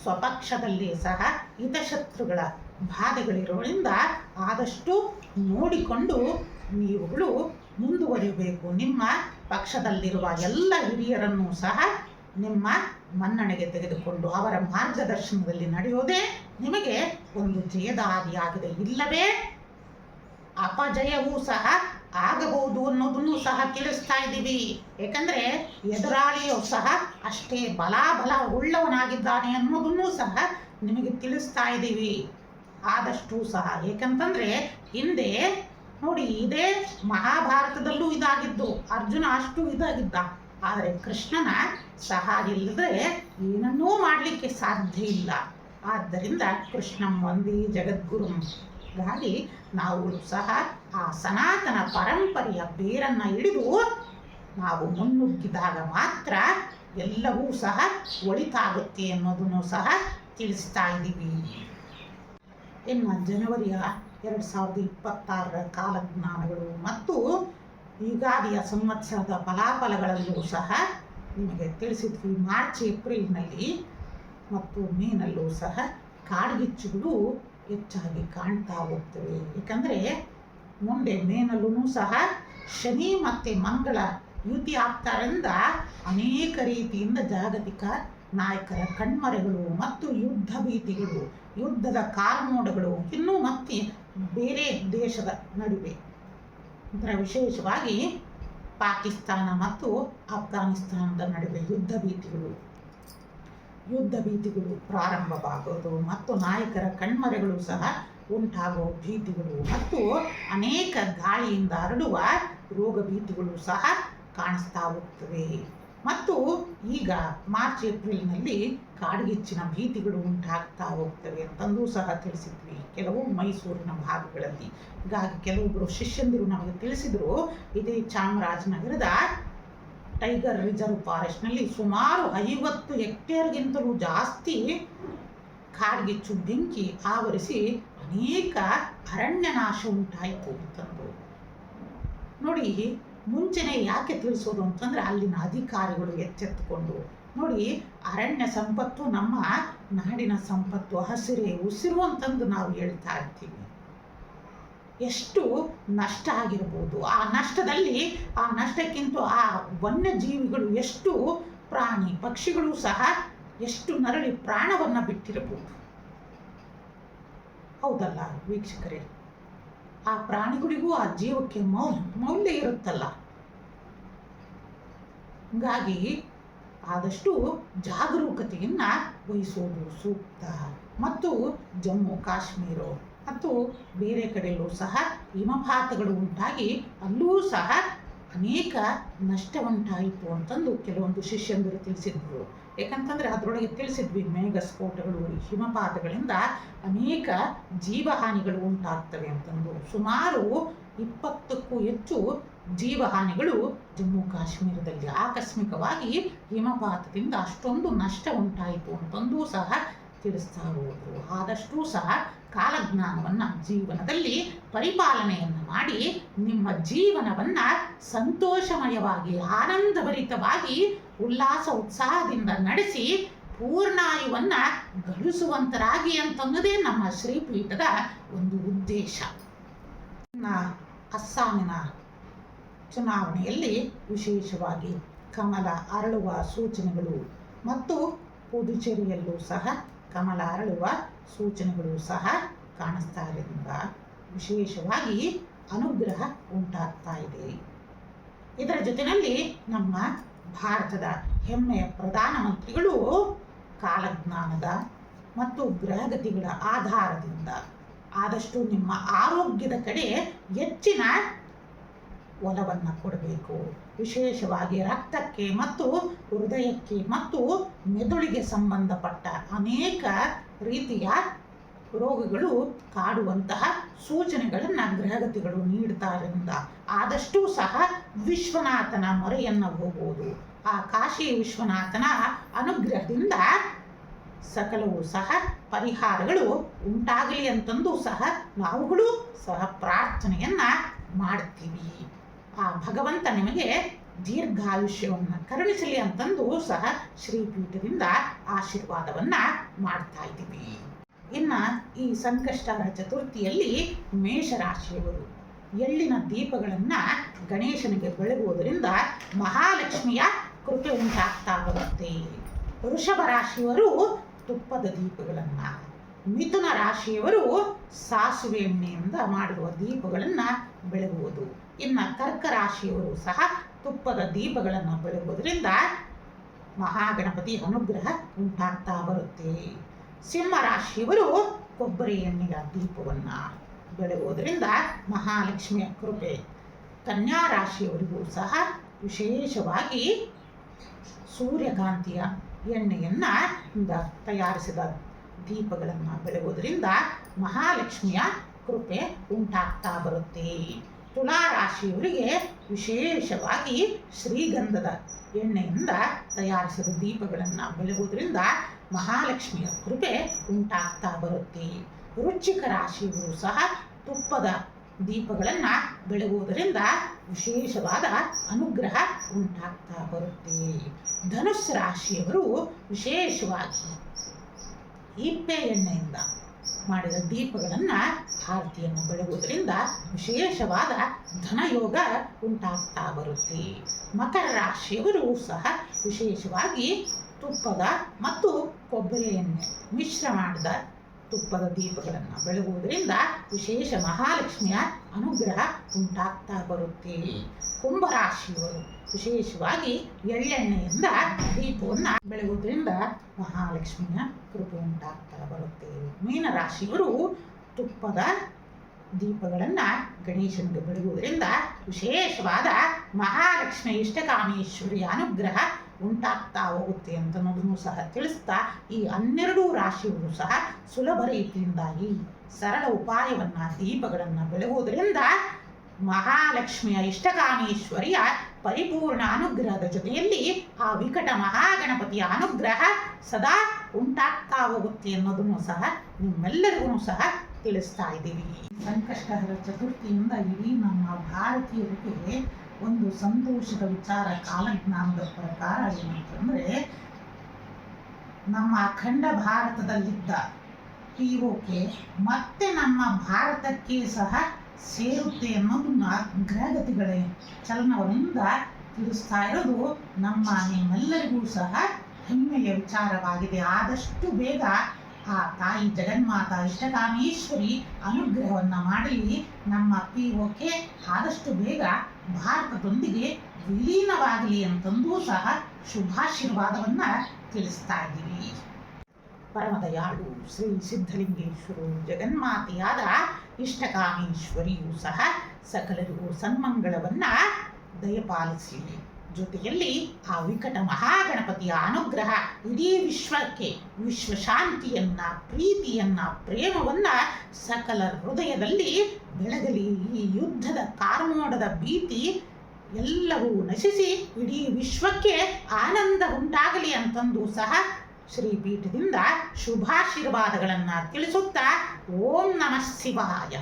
ಸ್ವಪಕ್ಷದಲ್ಲಿ ಸಹ ಹಿತಶತ್ರುಗಳ ಬಾಧೆಗಳಿರೋದ್ರಿಂದ ಆದಷ್ಟು ನೋಡಿಕೊಂಡು ನೀವುಗಳು ಮುಂದುವರಿಯಬೇಕು. ನಿಮ್ಮ ಪಕ್ಷದಲ್ಲಿರುವ ಎಲ್ಲ ಹಿರಿಯರನ್ನು ಸಹ ನಿಮ್ಮ ಮನ್ನಣೆಗೆ ತೆಗೆದುಕೊಂಡು ಅವರ ಮಾರ್ಗದರ್ಶನದಲ್ಲಿ ನಡೆಯೋದೇ ನಿಮಗೆ ಒಂದು ಜಯದ ಹಾದಿಯಾಗಿದೆ. ಇಲ್ಲವೇ ಅಪಜಯವೂ ಸಹ ಆಗಬಹುದು ಅನ್ನೋದನ್ನು ಸಹ ತಿಳಿಸ್ತಾ ಇದ್ದೀವಿ. ಯಾಕಂದರೆ ಎದುರಾಳಿಯು ಸಹ ಅಷ್ಟೇ ಬಲ ಉಳ್ಳವನಾಗಿದ್ದಾನೆ ಅನ್ನೋದನ್ನು ಸಹ ನಿಮಗೆ ತಿಳಿಸ್ತಾ ಇದ್ದೀವಿ. ಆದಷ್ಟು ಸಹ ಏಕಂತಂದರೆ ಹಿಂದೆ ನೋಡಿ, ಇದೇ ಮಹಾಭಾರತದಲ್ಲೂ ಇದಾಗಿದ್ದು, ಅರ್ಜುನ ಅಷ್ಟು ಇದಾಗಿದ್ದ. ಆದರೆ ಕೃಷ್ಣನ ಸಹಾಯ ಇಲ್ಲದೆ ಏನನ್ನೂ ಮಾಡಲಿಕ್ಕೆ ಸಾಧ್ಯ ಇಲ್ಲ. ಆದ್ದರಿಂದ ಕೃಷ್ಣಂ ವಂದೇ ಜಗದ್ಗುರುಂ. ಹಾಗಾಗಿ ನಾವು ಸಹ ಆ ಸನಾತನ ಪರಂಪರೆಯ ಬೇರನ್ನು ಹಿಡಿದು ನಾವು ಮುನ್ನುಗ್ಗಿದಾಗ ಮಾತ್ರ ಎಲ್ಲವೂ ಸಹ ಒಳಿತಾಗುತ್ತೆ ಅನ್ನೋದನ್ನು ಸಹ ತಿಳಿಸ್ತಾ ಇದ್ದೀವಿ. ಇನ್ನು ಜನವರಿಯ 2026ರ ಕಾಲಜ್ಞಾನಗಳು ಮತ್ತು ಯುಗಾದಿಯ ಸಂವತ್ಸರದ ಫಲಾಫಲಗಳಲ್ಲೂ ಸಹ ನಿಮಗೆ ತಿಳಿಸಿದ್ವಿ. ಮಾರ್ಚ್ ಏಪ್ರಿಲ್ನಲ್ಲಿ ಮತ್ತು ಮೇನಲ್ಲೂ ಸಹ ಕಾಡ್ಗಿಚ್ಚುಗಳು ಹೆಚ್ಚಾಗಿ ಕಾಣ್ತಾ ಹೋಗ್ತವೆ. ಏಕೆಂದರೆ ಮುಂದೆ ಮೇನಲ್ಲೂ ಸಹ ಶನಿ ಮತ್ತು ಮಂಗಳ ಯುತಿ ಆಗ್ತಾರಿಂದ ಅನೇಕ ರೀತಿಯಿಂದ ಜಾಗತಿಕ ನಾಯಕರ ಕಣ್ಮರೆಗಳು ಮತ್ತು ಯುದ್ಧ ಭೀತಿಗಳು, ಯುದ್ಧದ ಕಾರ್ಮೋಡಗಳು, ಇನ್ನೂ ಮತ್ತೆ ಬೇರೆ ದೇಶದ ನಡುವೆ ಅಂದರೆ ವಿಶೇಷವಾಗಿ ಪಾಕಿಸ್ತಾನ ಮತ್ತು ಅಫ್ಘಾನಿಸ್ತಾನದ ನಡುವೆ ಯುದ್ಧ ಭೀತಿಗಳು ಪ್ರಾರಂಭವಾಗೋದು ಮತ್ತು ನಾಯಕರ ಕಣ್ಮರೆಗಳು ಸಹ ಉಂಟಾಗುವ ಭೀತಿಗಳು ಮತ್ತು ಅನೇಕ ಗಾಳಿಯಿಂದ ಹರಡುವ ರೋಗ ಭೀತಿಗಳು ಸಹ ಕಾಣಿಸ್ತಾ ಹೋಗ್ತವೆ. ಮತ್ತು ಈಗ ಮಾರ್ಚ್ ಏಪ್ರಿಲ್ನಲ್ಲಿ ಕಾಡ್ಗಿಚ್ಚಿನ ಭೀತಿಗಳು ಉಂಟಾಗ್ತಾ ಹೋಗ್ತವೆ ಅಂತಂದು ಸಹ ತಿಳಿಸಿದ್ವಿ. ಕೆಲವು ಮೈಸೂರಿನ ಭಾಗಗಳಲ್ಲಿ. ಹೀಗಾಗಿ ಕೆಲವೊಬ್ಬರು ಶಿಷ್ಯಂದಿರು ನಮಗೆ ತಿಳಿಸಿದರು, ಇದೇ ಚಾಮರಾಜನಗರದ ಟೈಗರ್ ರಿಸರ್ವ್ ಫಾರೆಸ್ಟ್ನಲ್ಲಿ ಸುಮಾರು 50 ಹೆಕ್ಟೇರ್ಗಿಂತಲೂ ಜಾಸ್ತಿ ಕಾಡ್ಗಿಚ್ಚು ಬೆಂಕಿ ಆವರಿಸಿ ಅನೇಕ ಅರಣ್ಯ ನಾಶ ಉಂಟಾಯಿತು ಅಂತಂದು. ನೋಡಿ, ಮುಂಚೆನೇ ಯಾಕೆ ತಿಳಿಸೋದು ಅಂತಂದರೆ ಅಲ್ಲಿನ ಅಧಿಕಾರಿಗಳು ಎಚ್ಚೆತ್ತುಕೊಂಡು ನೋಡಿ, ಅರಣ್ಯ ಸಂಪತ್ತು ನಮ್ಮ ನಾಡಿನ ಸಂಪತ್ತು, ಹಸಿರೇ ಉಸಿರು ಅಂತಂದು ನಾವು ಹೇಳ್ತಾ ಇರ್ತೀವಿ. ಎಷ್ಟು ನಷ್ಟ ಆಗಿರ್ಬೋದು, ಆ ನಷ್ಟಕ್ಕಿಂತ ಆ ವನ್ಯಜೀವಿಗಳು ಎಷ್ಟು ಪ್ರಾಣಿ ಪಕ್ಷಿಗಳು ಸಹ ಎಷ್ಟು ನರಳಿ ಪ್ರಾಣವನ್ನು ಬಿಟ್ಟಿರಬಹುದು. ಹೌದಲ್ಲ ವೀಕ್ಷಕರೇ? ಆ ಪ್ರಾಣಿಗಳಿಗೂ ಆ ಜೀವಕ್ಕೆ ಮೌಲ್ಯ ಇರುತ್ತಲ್ಲ. ಹೀಗಾಗಿ ಆದಷ್ಟು ಜಾಗರೂಕತೆಯನ್ನು ವಹಿಸೋದು ಸೂಕ್ತ. ಮತ್ತು ಜಮ್ಮು ಕಾಶ್ಮೀರ ಮತ್ತು ಬೇರೆ ಕಡೆಯಲ್ಲೂ ಸಹ ಹಿಮಪಾತಗಳು ಉಂಟಾಗಿ ಅಲ್ಲೂ ಸಹ ಅನೇಕ ನಷ್ಟ ಉಂಟಾಯಿತು ಅಂತಂದು ಕೆಲವೊಂದು ಶಿಷ್ಯಂದರು ತಿಳಿಸಿದ್ರು. ಯಾಕಂತಂದರೆ ಅದರೊಳಗೆ ತಿಳಿಸಿದ್ವಿ, ಮೇಘ ಸ್ಫೋಟಗಳು, ಹಿಮಪಾತಗಳಿಂದ ಅನೇಕ ಜೀವಹಾನಿಗಳು ಉಂಟಾಗ್ತವೆ ಅಂತಂದು. ಸುಮಾರು 20ಕ್ಕೂ ಹೆಚ್ಚು ಜೀವಹಾನಿಗಳು ಜಮ್ಮು ಕಾಶ್ಮೀರದಲ್ಲಿ ಆಕಸ್ಮಿಕವಾಗಿ ಹಿಮಪಾತದಿಂದ ಅಷ್ಟೊಂದು ನಷ್ಟ ಉಂಟಾಯಿತು ಅಂತಂದು ಸಹ ತಿಳಿಸ್ತಾ ಹೋದರು. ಆದಷ್ಟು ಸಹ ಕಾಲಜ್ಞಾನವನ್ನು ಜೀವನದಲ್ಲಿ ಪರಿಪಾಲನೆಯನ್ನು ಮಾಡಿ ನಿಮ್ಮ ಜೀವನವನ್ನು ಸಂತೋಷಮಯವಾಗಿ, ಆನಂದಭರಿತವಾಗಿ, ಉಲ್ಲಾಸ ಉತ್ಸಾಹದಿಂದ ನಡೆಸಿ ಪೂರ್ಣಾಯುವನ್ನು ಗಳಿಸುವಂತರಾಗಿ ಅಂತನ್ನೋದೇ ನಮ್ಮ ಶ್ರೀಪೀಠದ ಒಂದು ಉದ್ದೇಶ. ಅಸ್ಸಾಮಿನ ಚುನಾವಣೆಯಲ್ಲಿ ವಿಶೇಷವಾಗಿ ಕಮಲ ಅರಳುವ ಸೂಚನೆಗಳು ಮತ್ತು ಪುದುಚೇರಿಯಲ್ಲೂ ಸಹ ಕಮಲ ಅರಳುವ ಸೂಚನೆಗಳು ಸಹ ಕಾಣಿಸ್ತಾ ಇರೋದ್ರಿಂದ ವಿಶೇಷವಾಗಿ ಅನುಗ್ರಹ ಉಂಟಾಗ್ತಾ ಇದೆ. ಇದರ ಜೊತೆಯಲ್ಲಿ ನಮ್ಮ ಭಾರತದ ಹೆಮ್ಮೆಯ ಪ್ರಧಾನಮಂತ್ರಿಗಳು ಕಾಲಜ್ಞಾನದ ಮತ್ತು ಗ್ರಹಗತಿಗಳ ಆಧಾರದಿಂದ ಆದಷ್ಟು ನಿಮ್ಮ ಆರೋಗ್ಯದ ಕಡೆ ಹೆಚ್ಚಿನ ಒಲವನ್ನು ಕೊಡಬೇಕು. ವಿಶೇಷವಾಗಿ ರಕ್ತಕ್ಕೆ ಮತ್ತು ಹೃದಯಕ್ಕೆ ಮತ್ತು ಮೆದುಳಿಗೆ ಸಂಬಂಧಪಟ್ಟ ಅನೇಕ ರೀತಿಯ ರೋಗಗಳು ಕಾಡುವಂತಹ ಸೂಚನೆಗಳನ್ನು ಗ್ರಹಗತಿಗಳು ನೀಡ್ತಾರಿಂದ ಆದಷ್ಟು ಸಹ ವಿಶ್ವನಾಥನ ಮೊರೆಯನ್ನು ಹೋಗುವುದು, ಆ ಕಾಶಿ ವಿಶ್ವನಾಥನ ಅನುಗ್ರಹದಿಂದ ಸಕಲವೂ ಸಹ ಪರಿಹಾರಗಳು ಉಂಟಾಗಲಿ ಅಂತಂದು ಸಹ ನಾವುಗಳು ಸಹ ಪ್ರಾರ್ಥನೆಯನ್ನು ಮಾಡ್ತೀವಿ. ಆ ಭಗವಂತ ನಿಮಗೆ ದೀರ್ಘಾಯುಷ್ಯವನ್ನು ಕರುಣಿಸಲಿ ಅಂತಂದು ಸಹ ಶ್ರೀಪೀಠದಿಂದ ಆಶೀರ್ವಾದವನ್ನು ಮಾಡ್ತಾ ಇದ್ದೀವಿ. ಇನ್ನು ಈ ಸಂಕಷ್ಟಹರ ಚತುರ್ಥಿಯಲ್ಲಿ ಮೇಷರಾಶಿಯವರು ಎಳ್ಳಿನ ದೀಪಗಳನ್ನು ಗಣೇಶನಿಗೆ ಬೆಳಗುವುದರಿಂದ ಮಹಾಲಕ್ಷ್ಮಿಯ ಕೃಪೆ ಉಂಟಾಗ್ತಾ ಬರುತ್ತೆ. ವೃಷಭ ರಾಶಿಯವರು ತುಪ್ಪದ ದೀಪಗಳನ್ನು, ಮಿಥುನ ರಾಶಿಯವರು ಸಾಸಿವೆ ಎಣ್ಣೆಯಿಂದ ಮಾಡಿರುವ ದೀಪಗಳನ್ನು ಬೆಳಗುವುದು, ಇನ್ನು ಕರ್ಕ ರಾಶಿಯವರು ಸಹ ತುಪ್ಪದ ದೀಪಗಳನ್ನು ಬೆಳಗುವುದರಿಂದ ಮಹಾಗಣಪತಿ ಅನುಗ್ರಹ ಉಂಟಾಗ್ತಾ ಬರುತ್ತೆ. ಸಿಂಹ ರಾಶಿಯವರು ಕೊಬ್ಬರಿ ಎಣ್ಣೆಯ ದೀಪವನ್ನು ಬೆಳಗುವುದರಿಂದ ಮಹಾಲಕ್ಷ್ಮಿಯ ಕೃಪೆ. ಕನ್ಯಾ ರಾಶಿಯವರಿಗೂ ಸಹ ವಿಶೇಷವಾಗಿ ಸೂರ್ಯಕಾಂತಿಯ ಎಣ್ಣೆಯನ್ನು ತಯಾರಿಸಿದ ದೀಪಗಳನ್ನು ಬೆಳಗುವುದರಿಂದ ಮಹಾಲಕ್ಷ್ಮಿಯ ಕೃಪೆ ಉಂಟಾಗ್ತಾ ಬರುತ್ತೆ. ತುಲಾ ರಾಶಿಯವರಿಗೆ ವಿಶೇಷವಾಗಿ ಶ್ರೀಗಂಧದ ಎಣ್ಣೆಯಿಂದ ತಯಾರಿಸಿದ ದೀಪಗಳನ್ನು ಬೆಳಗುವುದರಿಂದ ಮಹಾಲಕ್ಷ್ಮಿಯ ಕೃಪೆ ಉಂಟಾಗ್ತಾ ಬರುತ್ತೆ. ವೃಶ್ಚಿಕ ರಾಶಿಯವರು ಸಹ ತುಪ್ಪದ ದೀಪಗಳನ್ನು ಬೆಳಗುವುದರಿಂದ ವಿಶೇಷವಾದ ಅನುಗ್ರಹ ಉಂಟಾಗ್ತಾ ಬರುತ್ತೆ. ಧನುಸ್ಸು ರಾಶಿಯವರು ವಿಶೇಷವಾಗಿ ಇಪ್ಪೆ ಎಣ್ಣೆಯಿಂದ ಮಾಡಿದ ದೀಪಗಳನ್ನು ಆರತಿಯನ್ನು ಬೆಳಗುವುದರಿಂದ ವಿಶೇಷವಾದ ಧನಯೋಗ ಉಂಟಾಗ್ತಾ ಬರುತ್ತೆ. ಮಕರ ರಾಶಿಯವರು ಸಹ ವಿಶೇಷವಾಗಿ ತುಪ್ಪದ ಮತ್ತು ಕೊಬ್ಬರಿ ಎಣ್ಣೆ ಮಿಶ್ರ ಮಾಡಿದ ತುಪ್ಪದ ದೀಪಗಳನ್ನು ಬೆಳಗುವುದರಿಂದ ವಿಶೇಷ ಮಹಾಲಕ್ಷ್ಮಿಯ ಅನುಗ್ರಹ ಉಂಟಾಗ್ತಾ ಬರುತ್ತೆ. ಕುಂಭರಾಶಿಯವರು ವಿಶೇಷವಾಗಿ ಎಳ್ಳೆಣ್ಣೆಯಿಂದ ದೀಪವನ್ನು ಬೆಳಗುವುದರಿಂದ ಮಹಾಲಕ್ಷ್ಮಿಯ ಕೃಪೆ ಉಂಟಾಗ್ತಾ ಬರುತ್ತೆ. ಮೀನರಾಶಿಯವರು ತುಪ್ಪದ ದೀಪಗಳನ್ನು ಗಣೇಶನಿಗೆ ಬೆಳಗುವುದರಿಂದ ವಿಶೇಷವಾದ ಮಹಾಲಕ್ಷ್ಮಿ ಇಷ್ಟಕಾಮೇಶ್ವರಿಯ ಅನುಗ್ರಹ ಉಂಟಾಗ್ತಾ ಹೋಗುತ್ತೆ ಅಂತನ್ನೋದನ್ನು ಸಹ ತಿಳಿಸ್ತಾ ಈ 12 ರಾಶಿಯವರು ಸಹ ಸುಲಭ ರೀತಿಯಿಂದ ಈ ಸರಳ ಉಪಾಯವನ್ನು ದೀಪಗಳನ್ನು ಬೆಳಗುವುದರಿಂದ ಮಹಾಲಕ್ಷ್ಮಿಯ ಇಷ್ಟಕಾಮೇಶ್ವರಿಯ ಪರಿಪೂರ್ಣ ಅನುಗ್ರಹದ ಜೊತೆಯಲ್ಲಿ ಆ ವಿಕಟ ಮಹಾಗಣಪತಿಯ ಅನುಗ್ರಹ ಸದಾ ಉಂಟಾಗ್ತಾ ಹೋಗುತ್ತೆ ಅನ್ನೋದನ್ನು ಸಹ ನಿಮ್ಮೆಲ್ಲರಿಗೂ ಸಹ ತಿಳಿಸ್ತಾ ಇದ್ದೀವಿ. ಸಂಕಷ್ಟಹರ ಚತುರ್ಥಿಯಿಂದ ಇಡೀ ನಮ್ಮ ಭಾರತೀಯರಿಗೆ ಒಂದು ಸಂತೋಷದ ವಿಚಾರ. ಕಾಲಜ್ಞಾನದ ಪ್ರಕಾರ ಏನಂತಂದರೆ, ನಮ್ಮ ಅಖಂಡ ಭಾರತದಲ್ಲಿದ್ದ POK ಮತ್ತೆ ನಮ್ಮ ಭಾರತಕ್ಕೆ ಸಹ ಸೇರುತ್ತೆ ಅನ್ನೋದನ್ನ ಗ್ರಹಗತಿಗಳ ಚಲನವರಿಂದ ತಿಳಿಸ್ತಾ ಇರೋದು ನಮ್ಮ ನಿಮ್ಮೆಲ್ಲರಿಗೂ ಸಹ ಹೆಮ್ಮೆಯ ವಿಚಾರವಾಗಿದೆ. ಆದಷ್ಟು ಬೇಗ ಆ ತಾಯಿ ಜಗನ್ಮಾತಾ ಇಷ್ಟಕಾಮೇಶ್ವರಿ ಅನುಗ್ರಹವನ್ನು ಮಾಡಲಿ. ನಮ್ಮ POK ಆದಷ್ಟು ಬೇಗ ಭಾರತದೊಂದಿಗೆ ವಿಲೀನವಾಗಲಿ ಅಂತಂದು ಸಹ ಶುಭಾಶೀರ್ವಾದವನ್ನು ತಿಳಿಸ್ತಾ ಇದ್ದೀವಿ. ಪರಮದಯಾಳು ಶ್ರೀ ಸಿದ್ಧಲಿಂಗೇಶ್ವರರು ಜಗನ್ಮಾತೆಯಾದ ಇಷ್ಟಕಾಮೇಶ್ವರಿಯೂ ಸಹ ಸಕಲರಿಗೂ ಸನ್ಮಂಗಳವನ್ನು ದಯಪಾಲಿಸಿ, ಜೊತೆಯಲ್ಲಿ ಆ ವಿಕಟ ಮಹಾಗಣಪತಿಯ ಅನುಗ್ರಹ ಇಡೀ ವಿಶ್ವಕ್ಕೆ ವಿಶ್ವಶಾಂತಿಯನ್ನ, ಪ್ರೀತಿಯನ್ನ, ಪ್ರೇಮವನ್ನ ಸಕಲ ಹೃದಯದಲ್ಲಿ ಬೆಳಗಲಿ. ಈ ಯುದ್ಧದ ಕಾರ್ಮೋಡದ ಭೀತಿ ಎಲ್ಲವೂ ನಶಿಸಿ ಇಡೀ ವಿಶ್ವಕ್ಕೆ ಆನಂದ ಉಂಟಾಗಲಿ ಅಂತಂದು ಸಹ ಶ್ರೀಪೀಠದಿಂದ ಶುಭಾಶೀರ್ವಾದಗಳನ್ನು ತಿಳಿಸುತ್ತಾ ಓಂ ನಮಃ ಶಿವಾಯ.